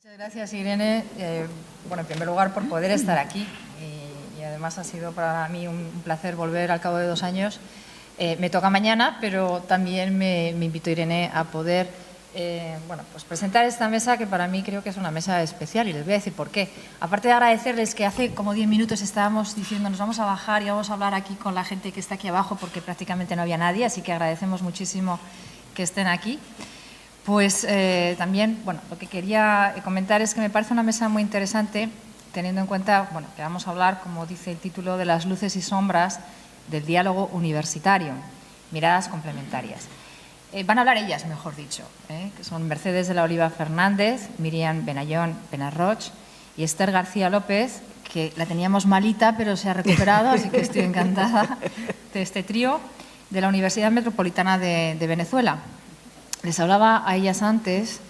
Muchas gracias, Irene. Bueno, en primer lugar, por poder estar aquí y además ha sido para mí un placer volver al cabo de 2 años. Me toca mañana, pero también me invitó Irene a poder pues presentar esta mesa que para mí creo que es una mesa especial y les voy a decir por qué. Aparte de agradecerles que hace como 10 minutos estábamos diciendo nos vamos a bajar y vamos a hablar aquí con la gente que está aquí abajo porque prácticamente no había nadie, así que agradecemos muchísimo que estén aquí. Pues también, lo que quería comentar es que me parece una mesa muy interesante, teniendo en cuenta, que vamos a hablar, como dice el título, de las luces y sombras del diálogo universitario, miradas complementarias. Van a hablar ellas, mejor dicho, que son Mercedes de la Oliva Fernández, Miriam Benayón Benarroch y Esther García López, que la teníamos malita, pero se ha recuperado, así que estoy encantada de este trío, de la Universidad Metropolitana de Venezuela. Les hablaba a ellas antes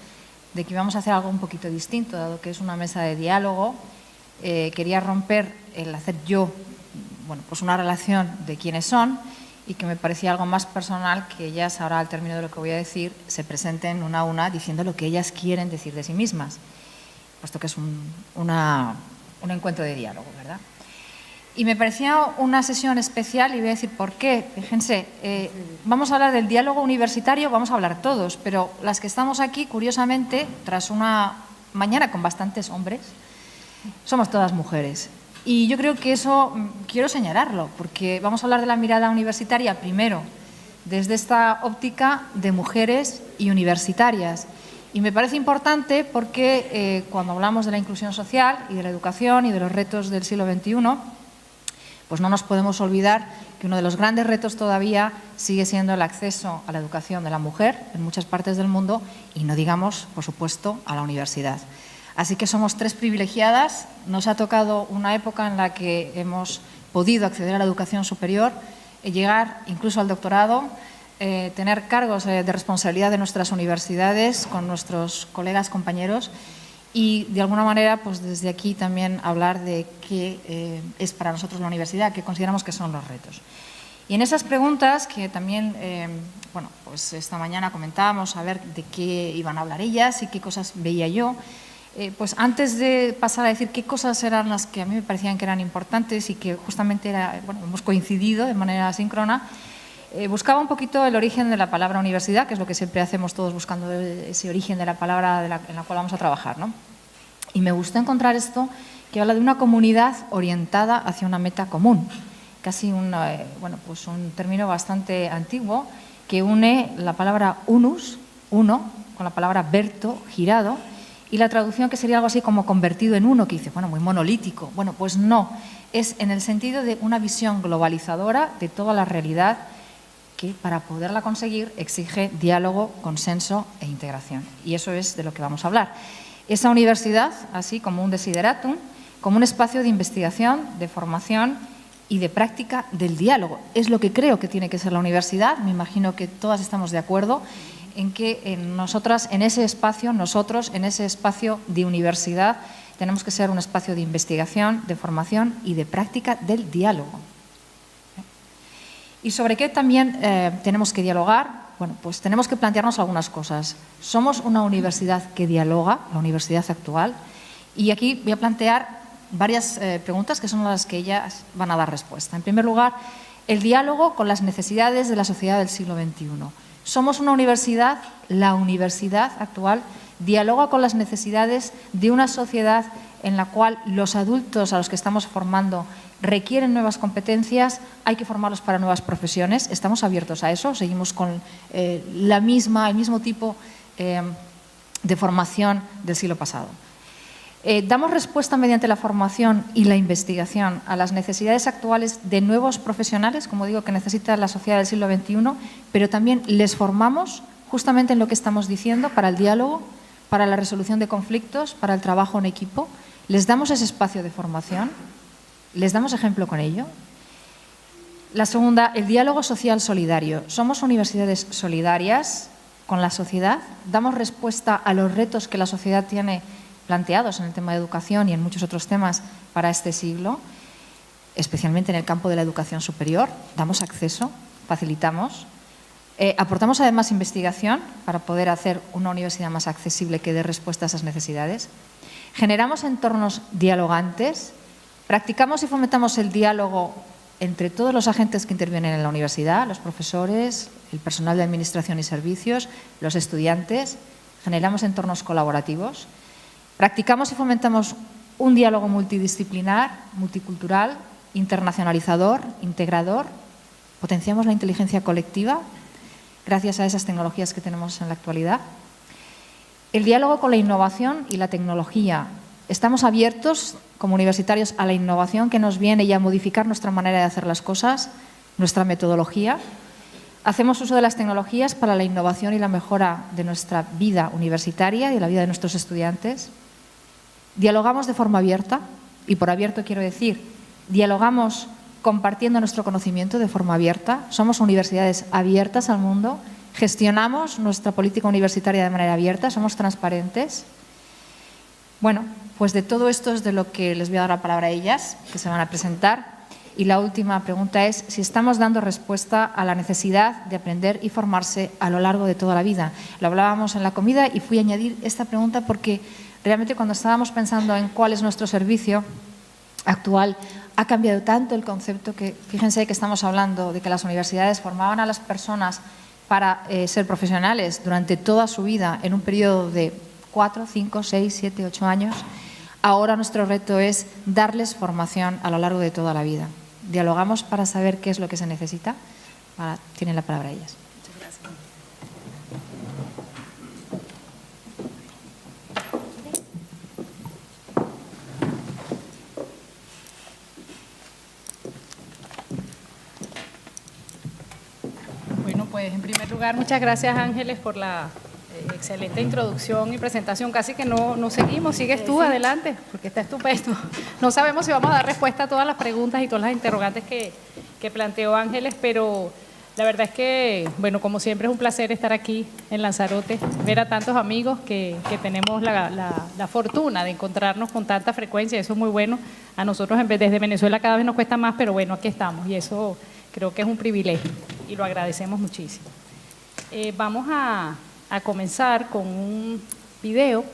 de que íbamos a hacer algo un poquito distinto, dado que es una mesa de diálogo. Quería romper el hacer yo pues una relación de quiénes son y que me parecía algo más personal que ellas, ahora al término de lo que voy a decir, se presenten una a una diciendo lo que ellas quieren decir de sí mismas, puesto que es un encuentro de diálogo, ¿verdad? Y me parecía una sesión especial y voy a decir por qué. Fíjense, vamos a hablar del diálogo universitario, vamos a hablar todos, pero las que estamos aquí, curiosamente, tras una mañana con bastantes hombres, somos todas mujeres. Y yo creo que eso quiero señalarlo, porque vamos a hablar de la mirada universitaria primero, desde esta óptica de mujeres y universitarias. Y me parece importante porque cuando hablamos de la inclusión social y de la educación y de los retos del siglo XXI, pues no nos podemos olvidar que uno de los grandes retos todavía sigue siendo el acceso a la educación de la mujer en muchas partes del mundo y no digamos, por supuesto, a la universidad. Así que somos 3 privilegiadas. Nos ha tocado una época en la que hemos podido acceder a la educación superior, llegar incluso al doctorado, tener cargos de responsabilidad de nuestras universidades con nuestros colegas, compañeros y, de alguna manera, pues desde aquí también hablar de qué es para nosotros la universidad, qué consideramos que son los retos. Y en esas preguntas, que también, pues esta mañana comentábamos a ver de qué iban a hablar ellas y qué cosas veía yo, pues antes de pasar a decir qué cosas eran las que a mí me parecían que eran importantes y que justamente hemos coincidido de manera síncrona, buscaba un poquito el origen de la palabra universidad, que es lo que siempre hacemos todos, buscando ese origen de la palabra en la cual vamos a trabajar, ¿no? Y me gustó encontrar esto que habla de una comunidad orientada hacia una meta común, casi un término bastante antiguo que une la palabra unus, uno, con la palabra verto, girado, y la traducción que sería algo así como convertido en uno, que dice, muy monolítico. Bueno, pues no, es en el sentido de una visión globalizadora de toda la realidad que para poderla conseguir exige diálogo, consenso e integración. Y eso es de lo que vamos a hablar. Esa universidad, así como un desideratum, como un espacio de investigación, de formación y de práctica del diálogo. Es lo que creo que tiene que ser la universidad. Me imagino que todas estamos de acuerdo en que nosotros en ese espacio de universidad, tenemos que ser un espacio de investigación, de formación y de práctica del diálogo. ¿Y sobre qué también tenemos que dialogar? Pues tenemos que plantearnos algunas cosas. Somos una universidad que dialoga, la universidad actual, y aquí voy a plantear varias preguntas que son las que ellas van a dar respuesta. En primer lugar, el diálogo con las necesidades de la sociedad del siglo XXI. Somos una universidad, la universidad actual dialoga con las necesidades de una sociedad en la cual los adultos a los que estamos formando requieren nuevas competencias, hay que formarlos para nuevas profesiones. ¿Estamos abiertos a eso? ¿Seguimos con el mismo tipo de formación del siglo pasado? ¿Damos respuesta mediante la formación y la investigación a las necesidades actuales de nuevos profesionales, como digo, que necesita la sociedad del siglo XXI, pero también les formamos justamente en lo que estamos diciendo para el diálogo, para la resolución de conflictos, para el trabajo en equipo? ¿Les damos ese espacio de formación? ¿Les damos ejemplo con ello? La segunda, el diálogo social solidario. ¿Somos universidades solidarias con la sociedad? ¿Damos respuesta a los retos que la sociedad tiene planteados en el tema de educación y en muchos otros temas para este siglo, especialmente en el campo de la educación superior? ¿Damos acceso? ¿Facilitamos? Aportamos además investigación para poder hacer una universidad más accesible que dé respuesta a esas necesidades. Generamos entornos dialogantes, practicamos y fomentamos el diálogo entre todos los agentes que intervienen en la universidad, los profesores, el personal de administración y servicios, los estudiantes. Generamos entornos colaborativos. Practicamos y fomentamos un diálogo multidisciplinar, multicultural, internacionalizador, integrador. Potenciamos la inteligencia colectiva gracias a esas tecnologías que tenemos en la actualidad. El diálogo con la innovación y la tecnología. Estamos abiertos, como universitarios, a la innovación que nos viene y a modificar nuestra manera de hacer las cosas, nuestra metodología. Hacemos uso de las tecnologías para la innovación y la mejora de nuestra vida universitaria y de la vida de nuestros estudiantes. Dialogamos de forma abierta, y por abierto quiero decir, dialogamos compartiendo nuestro conocimiento de forma abierta. Somos universidades abiertas al mundo, gestionamos nuestra política universitaria de manera abierta, somos transparentes. Bueno, pues de todo esto es de lo que les voy a dar la palabra a ellas, que se van a presentar. Y la última pregunta es si estamos dando respuesta a la necesidad de aprender y formarse a lo largo de toda la vida. Lo hablábamos en la comida y fui a añadir esta pregunta porque realmente cuando estábamos pensando en cuál es nuestro servicio actual, ha cambiado tanto el concepto que, fíjense que estamos hablando de que las universidades formaban a las personas para ser profesionales durante toda su vida en un periodo de 4, 5, 6, 7, 8 años. Ahora nuestro reto es darles formación a lo largo de toda la vida. Dialogamos para saber qué es lo que se necesita. Tienen la palabra ellas. Muchas gracias. Bueno, pues en primer lugar, muchas gracias Ángeles por la excelente introducción y presentación. Casi que no seguimos, sigues tú, adelante, porque está estupendo. No sabemos si vamos a dar respuesta a todas las preguntas y todas las interrogantes que planteó Ángeles, pero la verdad es que, bueno, como siempre es un placer estar aquí en Lanzarote, ver a tantos amigos que tenemos la fortuna de encontrarnos con tanta frecuencia, eso es muy bueno. A nosotros desde Venezuela cada vez nos cuesta más, pero bueno, aquí estamos y eso creo que es un privilegio y lo agradecemos muchísimo. Vamos a comenzar con un video.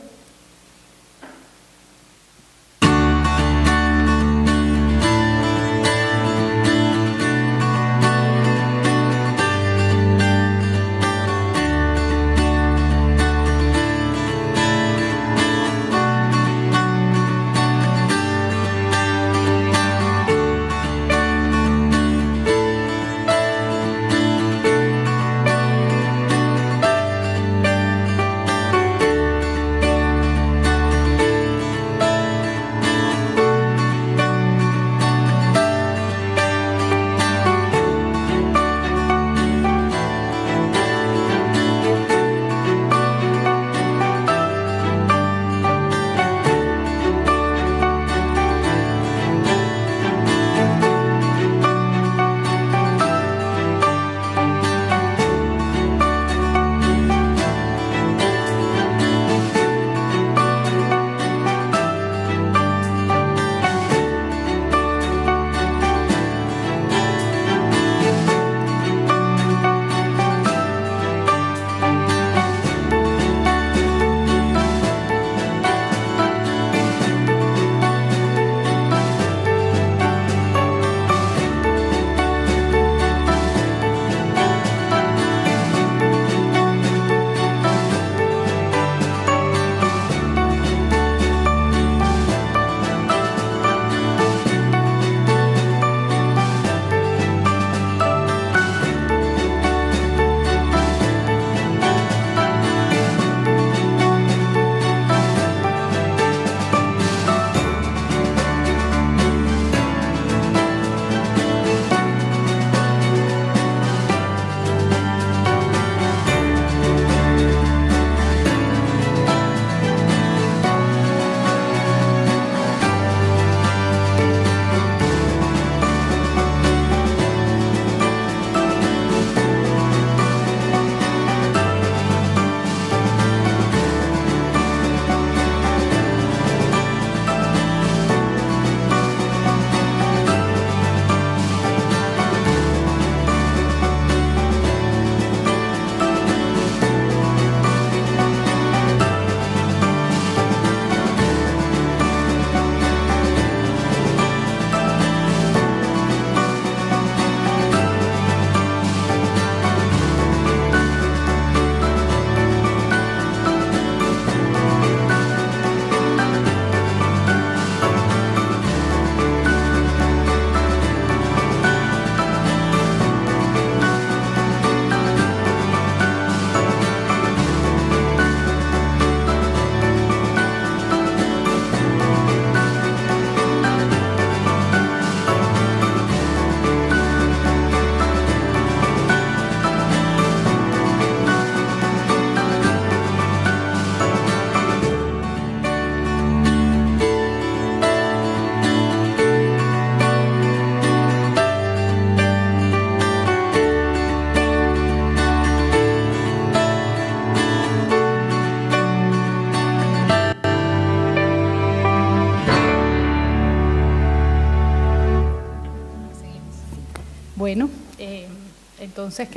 Entonces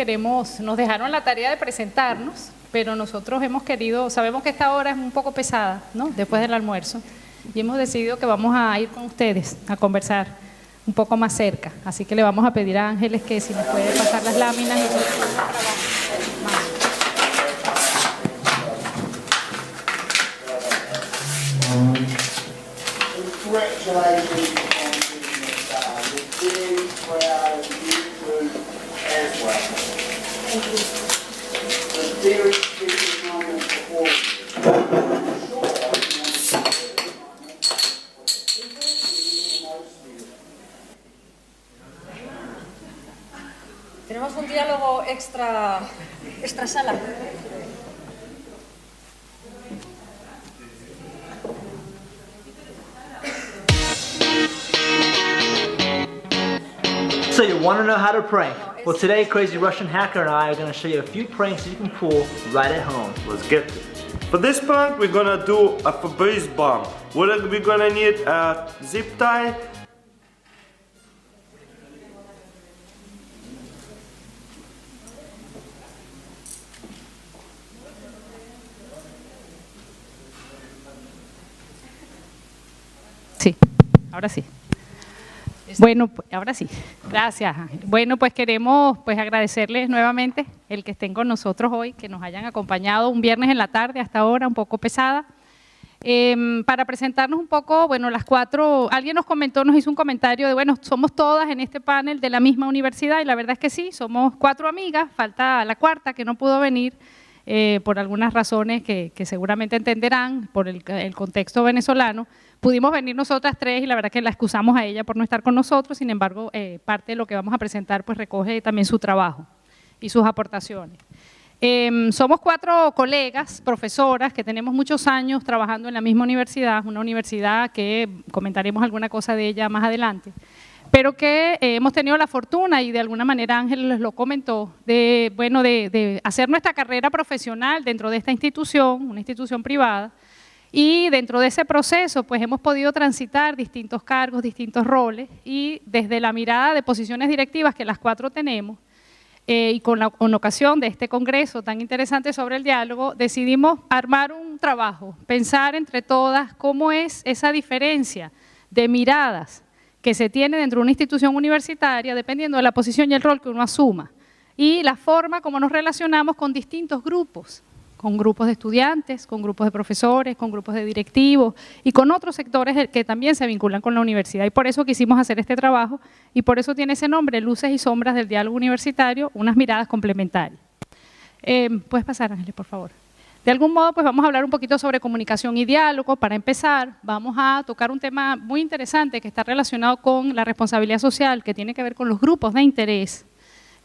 nos dejaron la tarea de presentarnos, pero nosotros sabemos que esta hora es un poco pesada, ¿no? Después del almuerzo, y hemos decidido que vamos a ir con ustedes a conversar un poco más cerca. Así que le vamos a pedir a Ángeles que si nos puede pasar las láminas y Tenemos un diálogo extra sala. So you want to know how to prank? Well, today Crazy Russian Hacker and I are going to show you a few pranks you can pull right at home. Let's get it. For this prank, we're gonna do a Febreze bomb. We're gonna need a zip tie, Sí, ahora sí. Bueno, ahora sí. Gracias, Ángel. Bueno, pues queremos agradecerles nuevamente el que estén con nosotros hoy, que nos hayan acompañado un viernes en la tarde hasta ahora, un poco pesada. Para presentarnos un poco, bueno, las cuatro, alguien nos hizo un comentario de, bueno, somos todas en este panel de la misma universidad, y la verdad es que sí, somos cuatro amigas, falta la cuarta que no pudo venir por algunas razones que seguramente entenderán por el contexto venezolano. Pudimos venir nosotras tres y la verdad que la excusamos a ella por no estar con nosotros, sin embargo, parte de lo que vamos a presentar pues recoge también su trabajo y sus aportaciones. Somos cuatro colegas, profesoras, que tenemos muchos años trabajando en la misma universidad, una universidad que comentaremos alguna cosa de ella más adelante, pero que hemos tenido la fortuna, y de alguna manera Ángel les lo comentó, de hacer nuestra carrera profesional dentro de esta institución, una institución privada, y dentro de ese proceso pues hemos podido transitar distintos cargos, distintos roles, y desde la mirada de posiciones directivas que las cuatro tenemos, y con ocasión de este congreso tan interesante sobre el diálogo, decidimos armar un trabajo, pensar entre todas cómo es esa diferencia de miradas que se tiene dentro de una institución universitaria dependiendo de la posición y el rol que uno asuma, y la forma como nos relacionamos con distintos grupos, con grupos de estudiantes, con grupos de profesores, con grupos de directivos y con otros sectores que también se vinculan con la universidad. Y por eso quisimos hacer este trabajo, y por eso tiene ese nombre, Luces y Sombras del Diálogo Universitario, unas miradas complementarias. Puedes pasar, Ángeles, por favor. De algún modo, pues vamos a hablar un poquito sobre comunicación y diálogo. Para empezar, vamos a tocar un tema muy interesante que está relacionado con la responsabilidad social, que tiene que ver con los grupos de interés.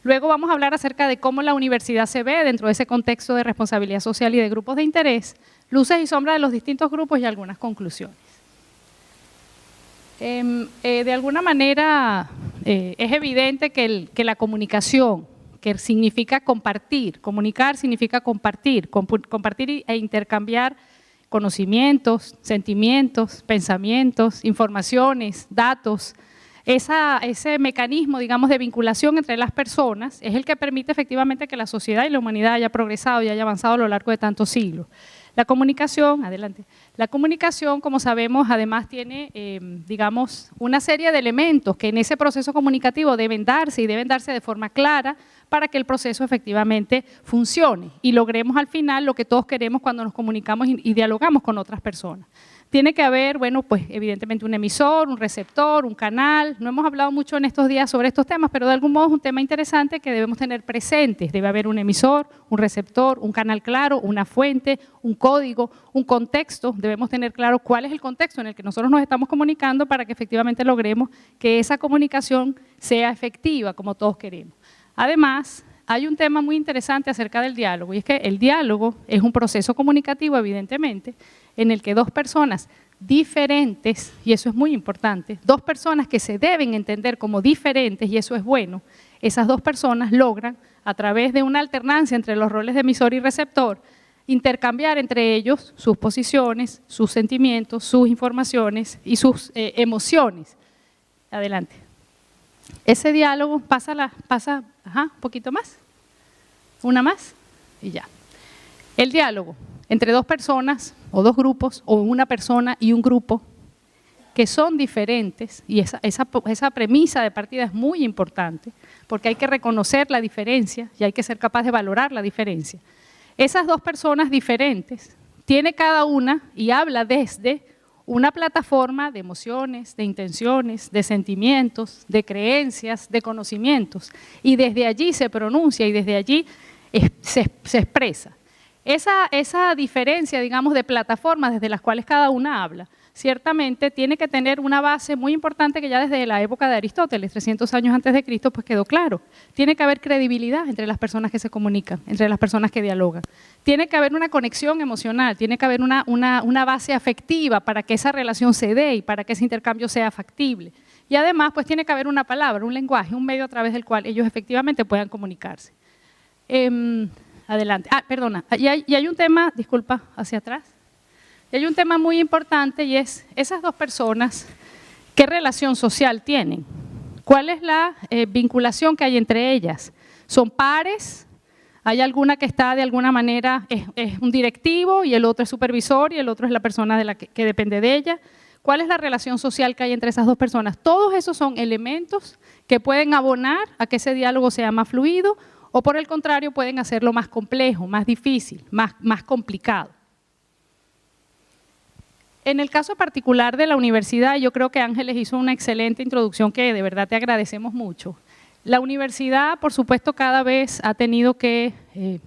Luego vamos a hablar acerca de cómo la universidad se ve dentro de ese contexto de responsabilidad social y de grupos de interés, luces y sombras de los distintos grupos y algunas conclusiones. De alguna manera es evidente que la comunicación, que significa compartir, comunicar significa compartir e intercambiar conocimientos, sentimientos, pensamientos, informaciones, datos. Ese mecanismo, digamos, de vinculación entre las personas es el que permite efectivamente que la sociedad y la humanidad haya progresado y haya avanzado a lo largo de tantos siglos. La comunicación, adelante, la comunicación, como sabemos, además tiene, digamos, una serie de elementos que en ese proceso comunicativo deben darse, y deben darse de forma clara para que el proceso efectivamente funcione y logremos al final lo que todos queremos cuando nos comunicamos y dialogamos con otras personas. Tiene que haber, bueno, pues evidentemente un emisor, un receptor, un canal. No hemos hablado mucho en estos días sobre estos temas, pero de algún modo es un tema interesante que debemos tener presentes. Debe haber un emisor, un receptor, un canal claro, una fuente, un código, un contexto. Debemos tener claro cuál es el contexto en el que nosotros nos estamos comunicando para que efectivamente logremos que esa comunicación sea efectiva como todos queremos. Además, hay un tema muy interesante acerca del diálogo, y es que el diálogo es un proceso comunicativo, evidentemente, en el que dos personas diferentes, y eso es muy importante, dos personas que se deben entender como diferentes, y eso es bueno, esas dos personas logran, a través de una alternancia entre los roles de emisor y receptor, intercambiar entre ellos sus posiciones, sus sentimientos, sus informaciones y sus emociones. Adelante. Ese diálogo, un poquito más, una más y ya. El diálogo entre dos personas o dos grupos o una persona y un grupo que son diferentes, y esa premisa de partida es muy importante, porque hay que reconocer la diferencia y hay que ser capaz de valorar la diferencia. Esas dos personas diferentes, tiene cada una y habla desde una plataforma de emociones, de intenciones, de sentimientos, de creencias, de conocimientos, y desde allí se pronuncia y desde allí se expresa. Esa diferencia, digamos, de plataformas desde las cuales cada una habla, ciertamente tiene que tener una base muy importante que ya desde la época de Aristóteles, 300 años antes de Cristo, pues quedó claro. Tiene que haber credibilidad entre las personas que se comunican, entre las personas que dialogan. Tiene que haber una conexión emocional, tiene que haber una base afectiva para que esa relación se dé y para que ese intercambio sea factible. Y además, pues tiene que haber una palabra, un lenguaje, un medio a través del cual ellos efectivamente puedan comunicarse. Adelante. Perdona, y hay un tema, disculpa, hacia atrás. Y hay un tema muy importante y es esas dos personas, ¿qué relación social tienen? ¿Cuál es la vinculación que hay entre ellas? ¿Son pares? ¿Hay alguna que está de alguna manera, es un directivo y el otro es supervisor y el otro es la persona de la que depende de ella? ¿Cuál es la relación social que hay entre esas dos personas? Todos esos son elementos que pueden abonar a que ese diálogo sea más fluido o por el contrario pueden hacerlo más complejo, más difícil, más complicado. En el caso particular de la universidad, yo creo que Ángeles hizo una excelente introducción que de verdad te agradecemos mucho. La universidad, por supuesto, cada vez ha tenido que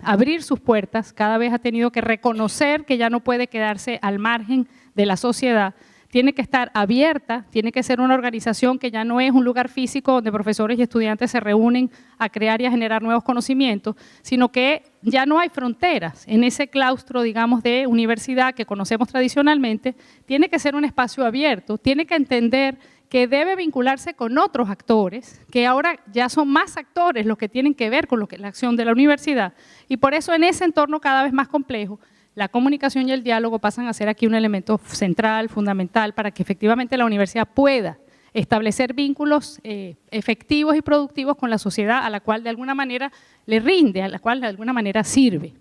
abrir sus puertas, cada vez ha tenido que reconocer que ya no puede quedarse al margen de la sociedad, tiene que estar abierta, tiene que ser una organización que ya no es un lugar físico donde profesores y estudiantes se reúnen a crear y a generar nuevos conocimientos, sino que ya no hay fronteras en ese claustro, digamos, de universidad que conocemos tradicionalmente, tiene que ser un espacio abierto, tiene que entender que debe vincularse con otros actores, que ahora ya son más actores los que tienen que ver con lo que es la acción de la universidad, y por eso en ese entorno cada vez más complejo, la comunicación y el diálogo pasan a ser aquí un elemento central, fundamental, para que efectivamente la universidad pueda establecer vínculos efectivos y productivos con la sociedad a la cual de alguna manera le rinde, a la cual de alguna manera sirve.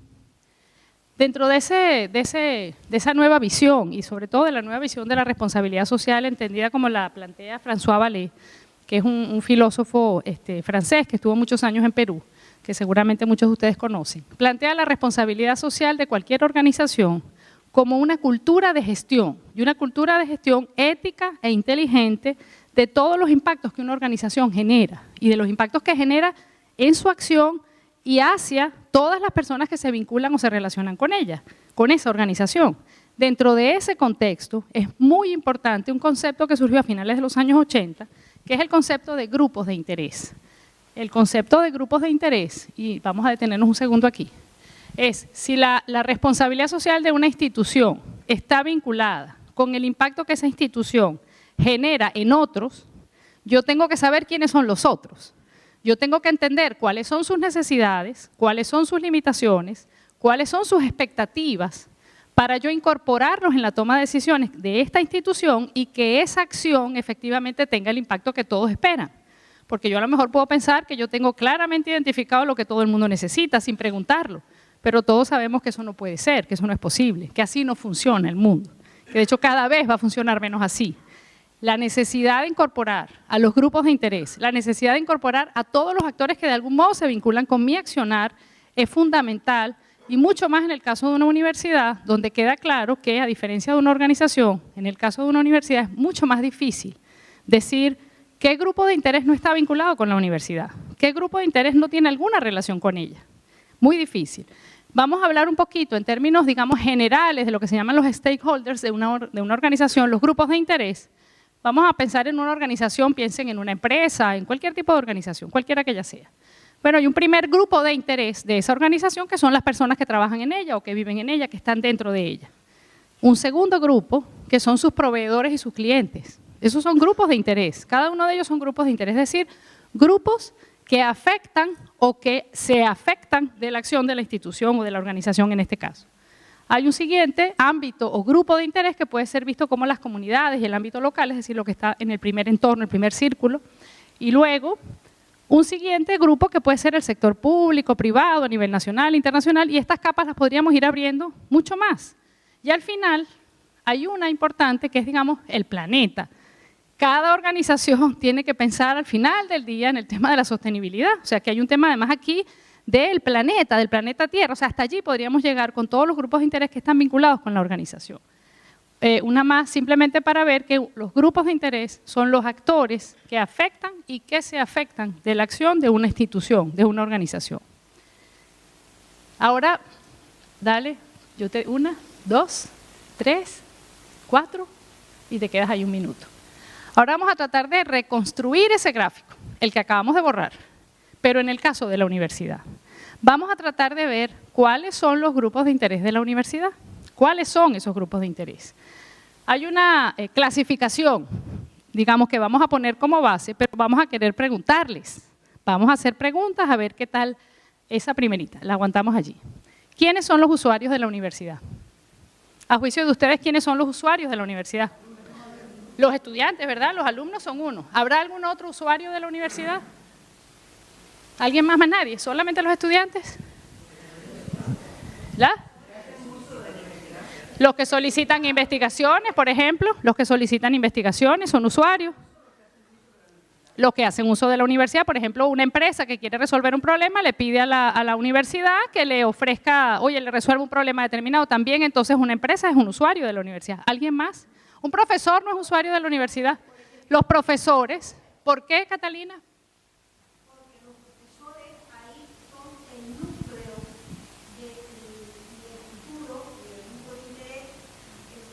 Dentro de esa nueva visión y sobre todo de la nueva visión de la responsabilidad social entendida como la plantea François Vallée, que es un filósofo francés que estuvo muchos años en Perú, que seguramente muchos de ustedes conocen, plantea la responsabilidad social de cualquier organización como una cultura de gestión, y una cultura de gestión ética e inteligente de todos los impactos que una organización genera, y de los impactos que genera en su acción y hacia todas las personas que se vinculan o se relacionan con ella, con esa organización. Dentro de ese contexto es muy importante un concepto que surgió a finales de los años 80, que es el concepto de grupos de interés. El concepto de grupos de interés, y vamos a detenernos un segundo aquí, es si la responsabilidad social de una institución está vinculada con el impacto que esa institución genera en otros, yo tengo que saber quiénes son los otros. Yo tengo que entender cuáles son sus necesidades, cuáles son sus limitaciones, cuáles son sus expectativas, para yo incorporarlos en la toma de decisiones de esta institución y que esa acción efectivamente tenga el impacto que todos esperan. Porque yo a lo mejor puedo pensar que yo tengo claramente identificado lo que todo el mundo necesita sin preguntarlo, pero todos sabemos que eso no puede ser, que eso no es posible, que así no funciona el mundo, que de hecho cada vez va a funcionar menos así. La necesidad de incorporar a los grupos de interés, la necesidad de incorporar a todos los actores que de algún modo se vinculan con mi accionar es fundamental y mucho más en el caso de una universidad donde queda claro que a diferencia de una organización, en el caso de una universidad es mucho más difícil decir ¿qué grupo de interés no está vinculado con la universidad? ¿Qué grupo de interés no tiene alguna relación con ella? Muy difícil. Vamos a hablar un poquito en términos, digamos, generales de lo que se llaman los stakeholders de una organización, los grupos de interés. Vamos a pensar en una organización, piensen en una empresa, en cualquier tipo de organización, cualquiera que ella sea. Bueno, hay un primer grupo de interés de esa organización que son las personas que trabajan en ella o que viven en ella, que están dentro de ella. Un segundo grupo que son sus proveedores y sus clientes. Esos son grupos de interés, cada uno de ellos son grupos de interés, es decir, grupos que afectan o que se afectan de la acción de la institución o de la organización en este caso. Hay un siguiente ámbito o grupo de interés que puede ser visto como las comunidades y el ámbito local, es decir, lo que está en el primer entorno, el primer círculo. Y luego, un siguiente grupo que puede ser el sector público, privado, a nivel nacional, internacional, y estas capas las podríamos ir abriendo mucho más. Y al final, hay una importante que es, digamos, el planeta. Cada organización tiene que pensar al final del día en el tema de la sostenibilidad. O sea, que hay un tema además aquí del planeta Tierra. O sea, hasta allí podríamos llegar con todos los grupos de interés que están vinculados con la organización. Una más simplemente para ver que los grupos de interés son los actores que afectan y que se afectan de la acción de una institución, de una organización. Ahora, dale, 1, 2, 3, 4 y te quedas ahí un minuto. Ahora vamos a tratar de reconstruir ese gráfico, el que acabamos de borrar, pero en el caso de la universidad. Vamos a tratar de ver cuáles son los grupos de interés de la universidad. ¿Cuáles son esos grupos de interés? Hay una clasificación, digamos, que vamos a poner como base, pero vamos a querer preguntarles. Vamos a hacer preguntas a ver qué tal esa primerita. La aguantamos allí. ¿Quiénes son los usuarios de la universidad? A juicio de ustedes, ¿quiénes son los usuarios de la universidad? Los estudiantes, ¿verdad? Los alumnos son uno. ¿Habrá algún otro usuario de la universidad? ¿Alguien más nadie? ¿Solamente los estudiantes? ¿La? Los que solicitan investigaciones, por ejemplo, los que solicitan investigaciones son usuarios. Los que hacen uso de la universidad, por ejemplo, una empresa que quiere resolver un problema le pide a la universidad que le ofrezca, oye, le resuelva un problema determinado. También entonces una empresa es un usuario de la universidad. ¿Alguien más? Un profesor no es usuario de la universidad. Los profesores, ¿por qué, Catalina? Porque los profesores ahí son el núcleo del futuro, del grupo de interés,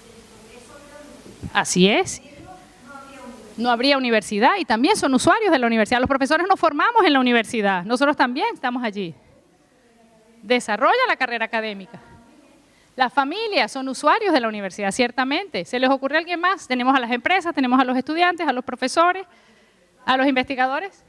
el progreso de la universidad. Así es. No habría universidad y también son usuarios de la universidad. Los profesores nos formamos en la universidad, nosotros también estamos allí. Desarrolla la carrera académica. Las familias son usuarios de la universidad, ciertamente. ¿Se les ocurre a alguien más? Tenemos a las empresas, tenemos a los estudiantes, a los profesores, a los investigadores.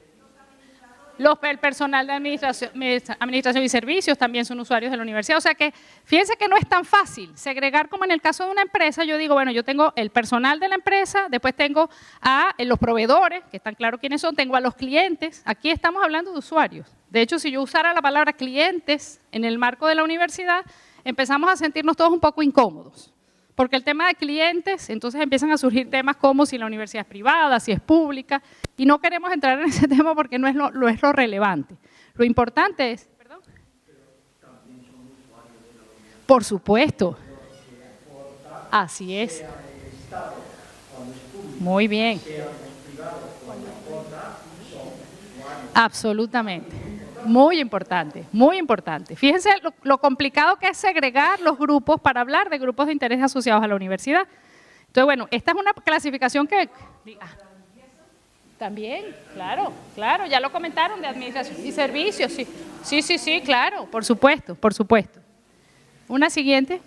El personal de administración y servicios también son usuarios de la universidad. O sea que, fíjense que no es tan fácil segregar como en el caso de una empresa. Yo digo, bueno, yo tengo el personal de la empresa, después tengo a los proveedores, que están claros quiénes son, tengo a los clientes. Aquí estamos hablando de usuarios. De hecho, si yo usara la palabra clientes en el marco de la universidad, empezamos a sentirnos todos un poco incómodos. Porque el tema de clientes, entonces empiezan a surgir temas como si la universidad es privada, si es pública, y no queremos entrar en ese tema porque no es lo relevante. Lo importante es, ¿perdón? Por supuesto. Así es. Muy bien. Absolutamente. Muy importante, muy importante. Fíjense lo complicado que es segregar los grupos para hablar de grupos de interés asociados a la universidad. Entonces, bueno, esta es una clasificación que... También, claro, ya lo comentaron de administración y servicios, sí. Sí, claro, por supuesto, por supuesto. Una siguiente.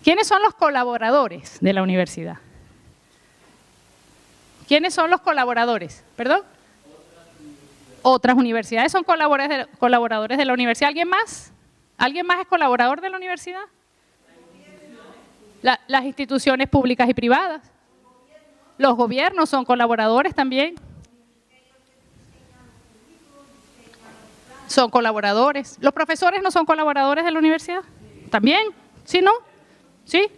¿Quiénes son los colaboradores de la universidad? ¿Quiénes son los colaboradores? ¿Perdón? Otras universidades son colaboradores de la universidad. ¿Alguien más? ¿Alguien más es colaborador de la universidad? Las instituciones públicas y privadas. Los gobiernos son colaboradores también. Son colaboradores. ¿Los profesores no son colaboradores de la universidad? ¿También? ¿Sí, no? ¿Sí?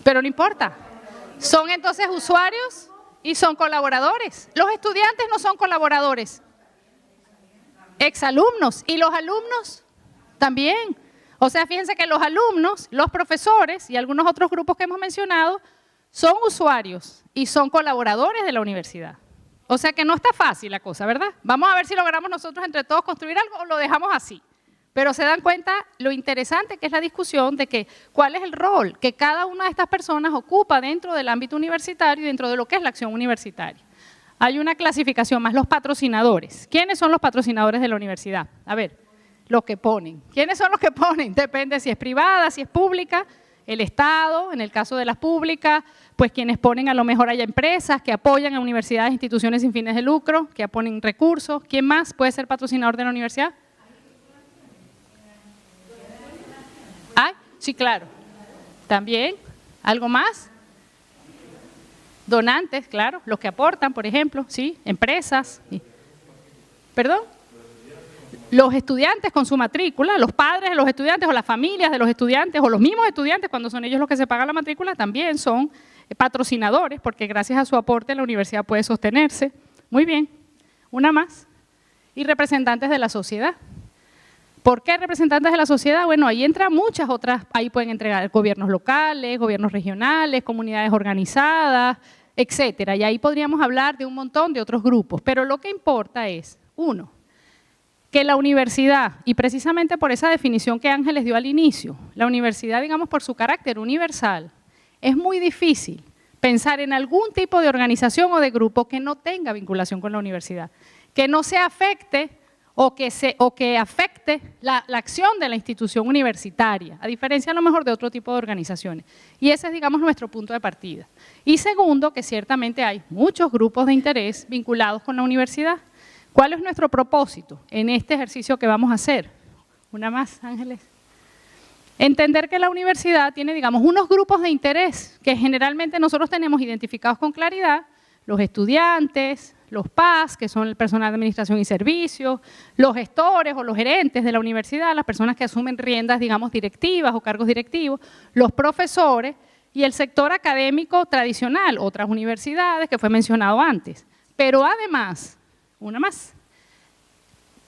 Pero no importa. Son entonces usuarios y son colaboradores. Los estudiantes no son colaboradores. Exalumnos. ¿Y los alumnos? También. O sea, fíjense que los alumnos, los profesores y algunos otros grupos que hemos mencionado son usuarios y son colaboradores de la universidad. O sea que no está fácil la cosa, ¿verdad? Vamos a ver si logramos nosotros entre todos construir algo o lo dejamos así. Pero se dan cuenta lo interesante que es la discusión de que cuál es el rol que cada una de estas personas ocupa dentro del ámbito universitario y dentro de lo que es la acción universitaria. Hay una clasificación más, los patrocinadores. ¿Quiénes son los patrocinadores de la universidad? A ver, los que ponen. ¿Quiénes son los que ponen? Depende si es privada, si es pública. El Estado, en el caso de las públicas, pues quienes ponen a lo mejor hay empresas que apoyan a universidades e instituciones sin fines de lucro, que aponen recursos. ¿Quién más puede ser patrocinador de la universidad? Ah, sí, claro. También. ¿Algo más? donantes, claro, los que aportan, por ejemplo, ¿sí? Empresas. ¿Perdón? Los estudiantes con su matrícula, los padres de los estudiantes o las familias de los estudiantes o los mismos estudiantes, cuando son ellos los que se pagan la matrícula, también son patrocinadores, porque gracias a su aporte la universidad puede sostenerse. Muy bien, una más. Y representantes de la sociedad. ¿Por qué representantes de la sociedad? Bueno, ahí entran muchas otras, ahí pueden entregar gobiernos locales, gobiernos regionales, comunidades organizadas, etcétera. Y ahí podríamos hablar de un montón de otros grupos, pero lo que importa es, uno, que la universidad, y precisamente por esa definición que Ángeles dio al inicio, la universidad, digamos, por su carácter universal, es muy difícil pensar en algún tipo de organización o de grupo que no tenga vinculación con la universidad, que no se afecte o que afecte la acción de la institución universitaria, a diferencia a lo mejor de otro tipo de organizaciones. Y ese es, digamos, nuestro punto de partida. Y segundo, que ciertamente hay muchos grupos de interés vinculados con la universidad. ¿Cuál es nuestro propósito en este ejercicio que vamos a hacer? Una más, Ángeles. Entender que la universidad tiene, digamos, unos grupos de interés que generalmente nosotros tenemos identificados con claridad, los estudiantes, los PAS, que son el personal de administración y servicios, los gestores o los gerentes de la universidad, las personas que asumen riendas, digamos, directivas o cargos directivos, los profesores y el sector académico tradicional, otras universidades que fue mencionado antes. Pero además, una más,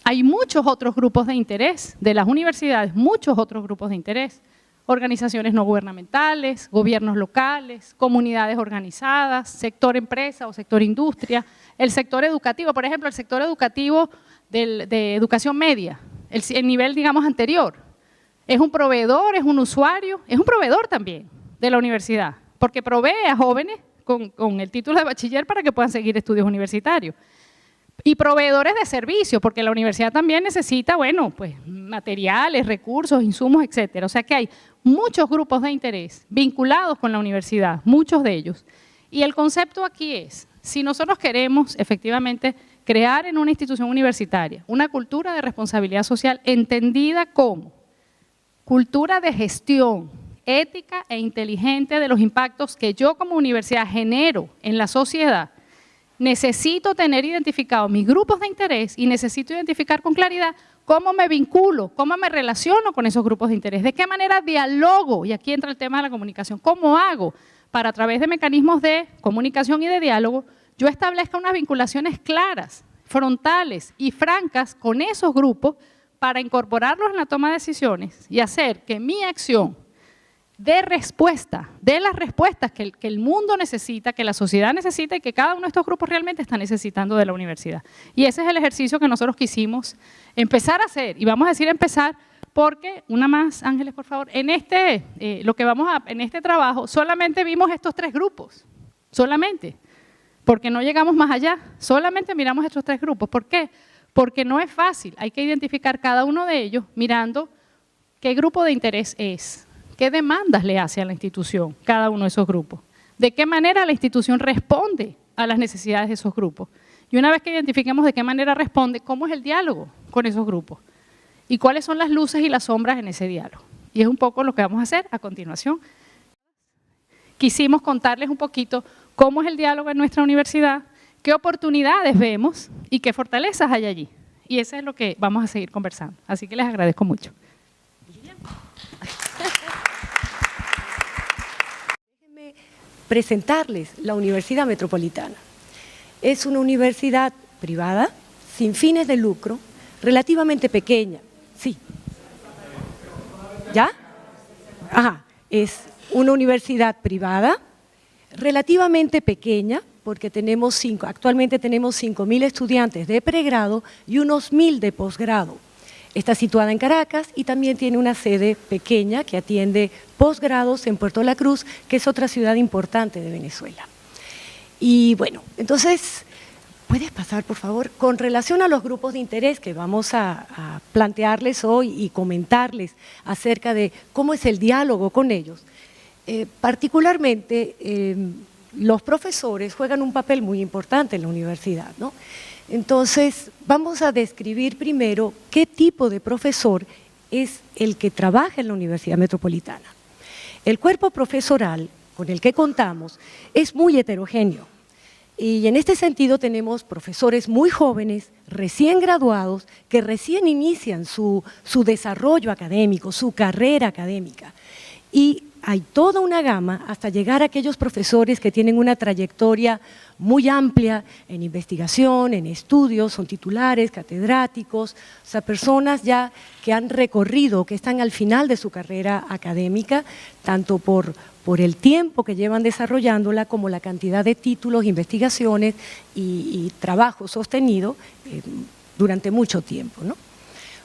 hay muchos otros grupos de interés de las universidades, muchos otros grupos de interés, organizaciones no gubernamentales, gobiernos locales, comunidades organizadas, sector empresa o sector industria, el sector educativo, por ejemplo, el sector educativo de educación media, el nivel, digamos, anterior, es un proveedor, es un usuario, es un proveedor también de la universidad, porque provee a jóvenes con el título de bachiller para que puedan seguir estudios universitarios. Y proveedores de servicios, porque la universidad también necesita, bueno, pues materiales, recursos, insumos, etcétera. O sea que hay muchos grupos de interés vinculados con la universidad, muchos de ellos. Y el concepto aquí es, si nosotros queremos efectivamente crear en una institución universitaria una cultura de responsabilidad social entendida como cultura de gestión ética e inteligente de los impactos que yo como universidad genero en la sociedad, necesito tener identificados mis grupos de interés y necesito identificar con claridad cómo me vinculo, cómo me relaciono con esos grupos de interés, de qué manera dialogo, y aquí entra el tema de la comunicación, cómo hago para a través de mecanismos de comunicación y de diálogo, yo establezca unas vinculaciones claras, frontales y francas con esos grupos para incorporarlos en la toma de decisiones y hacer que mi acción de respuesta, de las respuestas que el mundo necesita, que la sociedad necesita y que cada uno de estos grupos realmente está necesitando de la universidad. Y ese es el ejercicio que nosotros quisimos empezar a hacer. Y vamos a decir empezar porque, una más, Ángeles, por favor, en este trabajo solamente vimos estos 3 grupos, solamente, porque no llegamos más allá, solamente miramos estos 3 grupos. ¿Por qué? Porque no es fácil, hay que identificar cada uno de ellos mirando qué grupo de interés es. ¿Qué demandas le hace a la institución cada uno de esos grupos? ¿De qué manera la institución responde a las necesidades de esos grupos? Y una vez que identifiquemos de qué manera responde, ¿cómo es el diálogo con esos grupos? ¿Y cuáles son las luces y las sombras en ese diálogo? Y es un poco lo que vamos a hacer a continuación. Quisimos contarles un poquito cómo es el diálogo en nuestra universidad, qué oportunidades vemos y qué fortalezas hay allí. Y eso es lo que vamos a seguir conversando. Así que les agradezco mucho. Presentarles la Universidad Metropolitana. Es una universidad privada, sin fines de lucro, relativamente pequeña. Sí. ¿Ya? Ajá. Es una universidad privada, relativamente pequeña, porque actualmente tenemos 5.000 estudiantes de pregrado y unos 1.000 de posgrado. Está situada en Caracas y también tiene una sede pequeña que atiende posgrados en Puerto La Cruz, que es otra ciudad importante de Venezuela. Y bueno, entonces, ¿puedes pasar, por favor? Con relación a los grupos de interés que vamos a plantearles hoy y comentarles acerca de cómo es el diálogo con ellos, particularmente los profesores juegan un papel muy importante en la universidad, ¿no? Entonces, vamos a describir primero qué tipo de profesor es el que trabaja en la Universidad Metropolitana. El cuerpo profesoral con el que contamos es muy heterogéneo. Y en este sentido tenemos profesores muy jóvenes, recién graduados, que recién inician su desarrollo académico, su carrera académica. Y hay toda una gama hasta llegar a aquellos profesores que tienen una trayectoria muy amplia en investigación, en estudios, son titulares, catedráticos, o sea, personas ya que han recorrido, que están al final de su carrera académica, tanto por el tiempo que llevan desarrollándola como la cantidad de títulos, investigaciones y trabajo sostenido durante mucho tiempo, ¿no?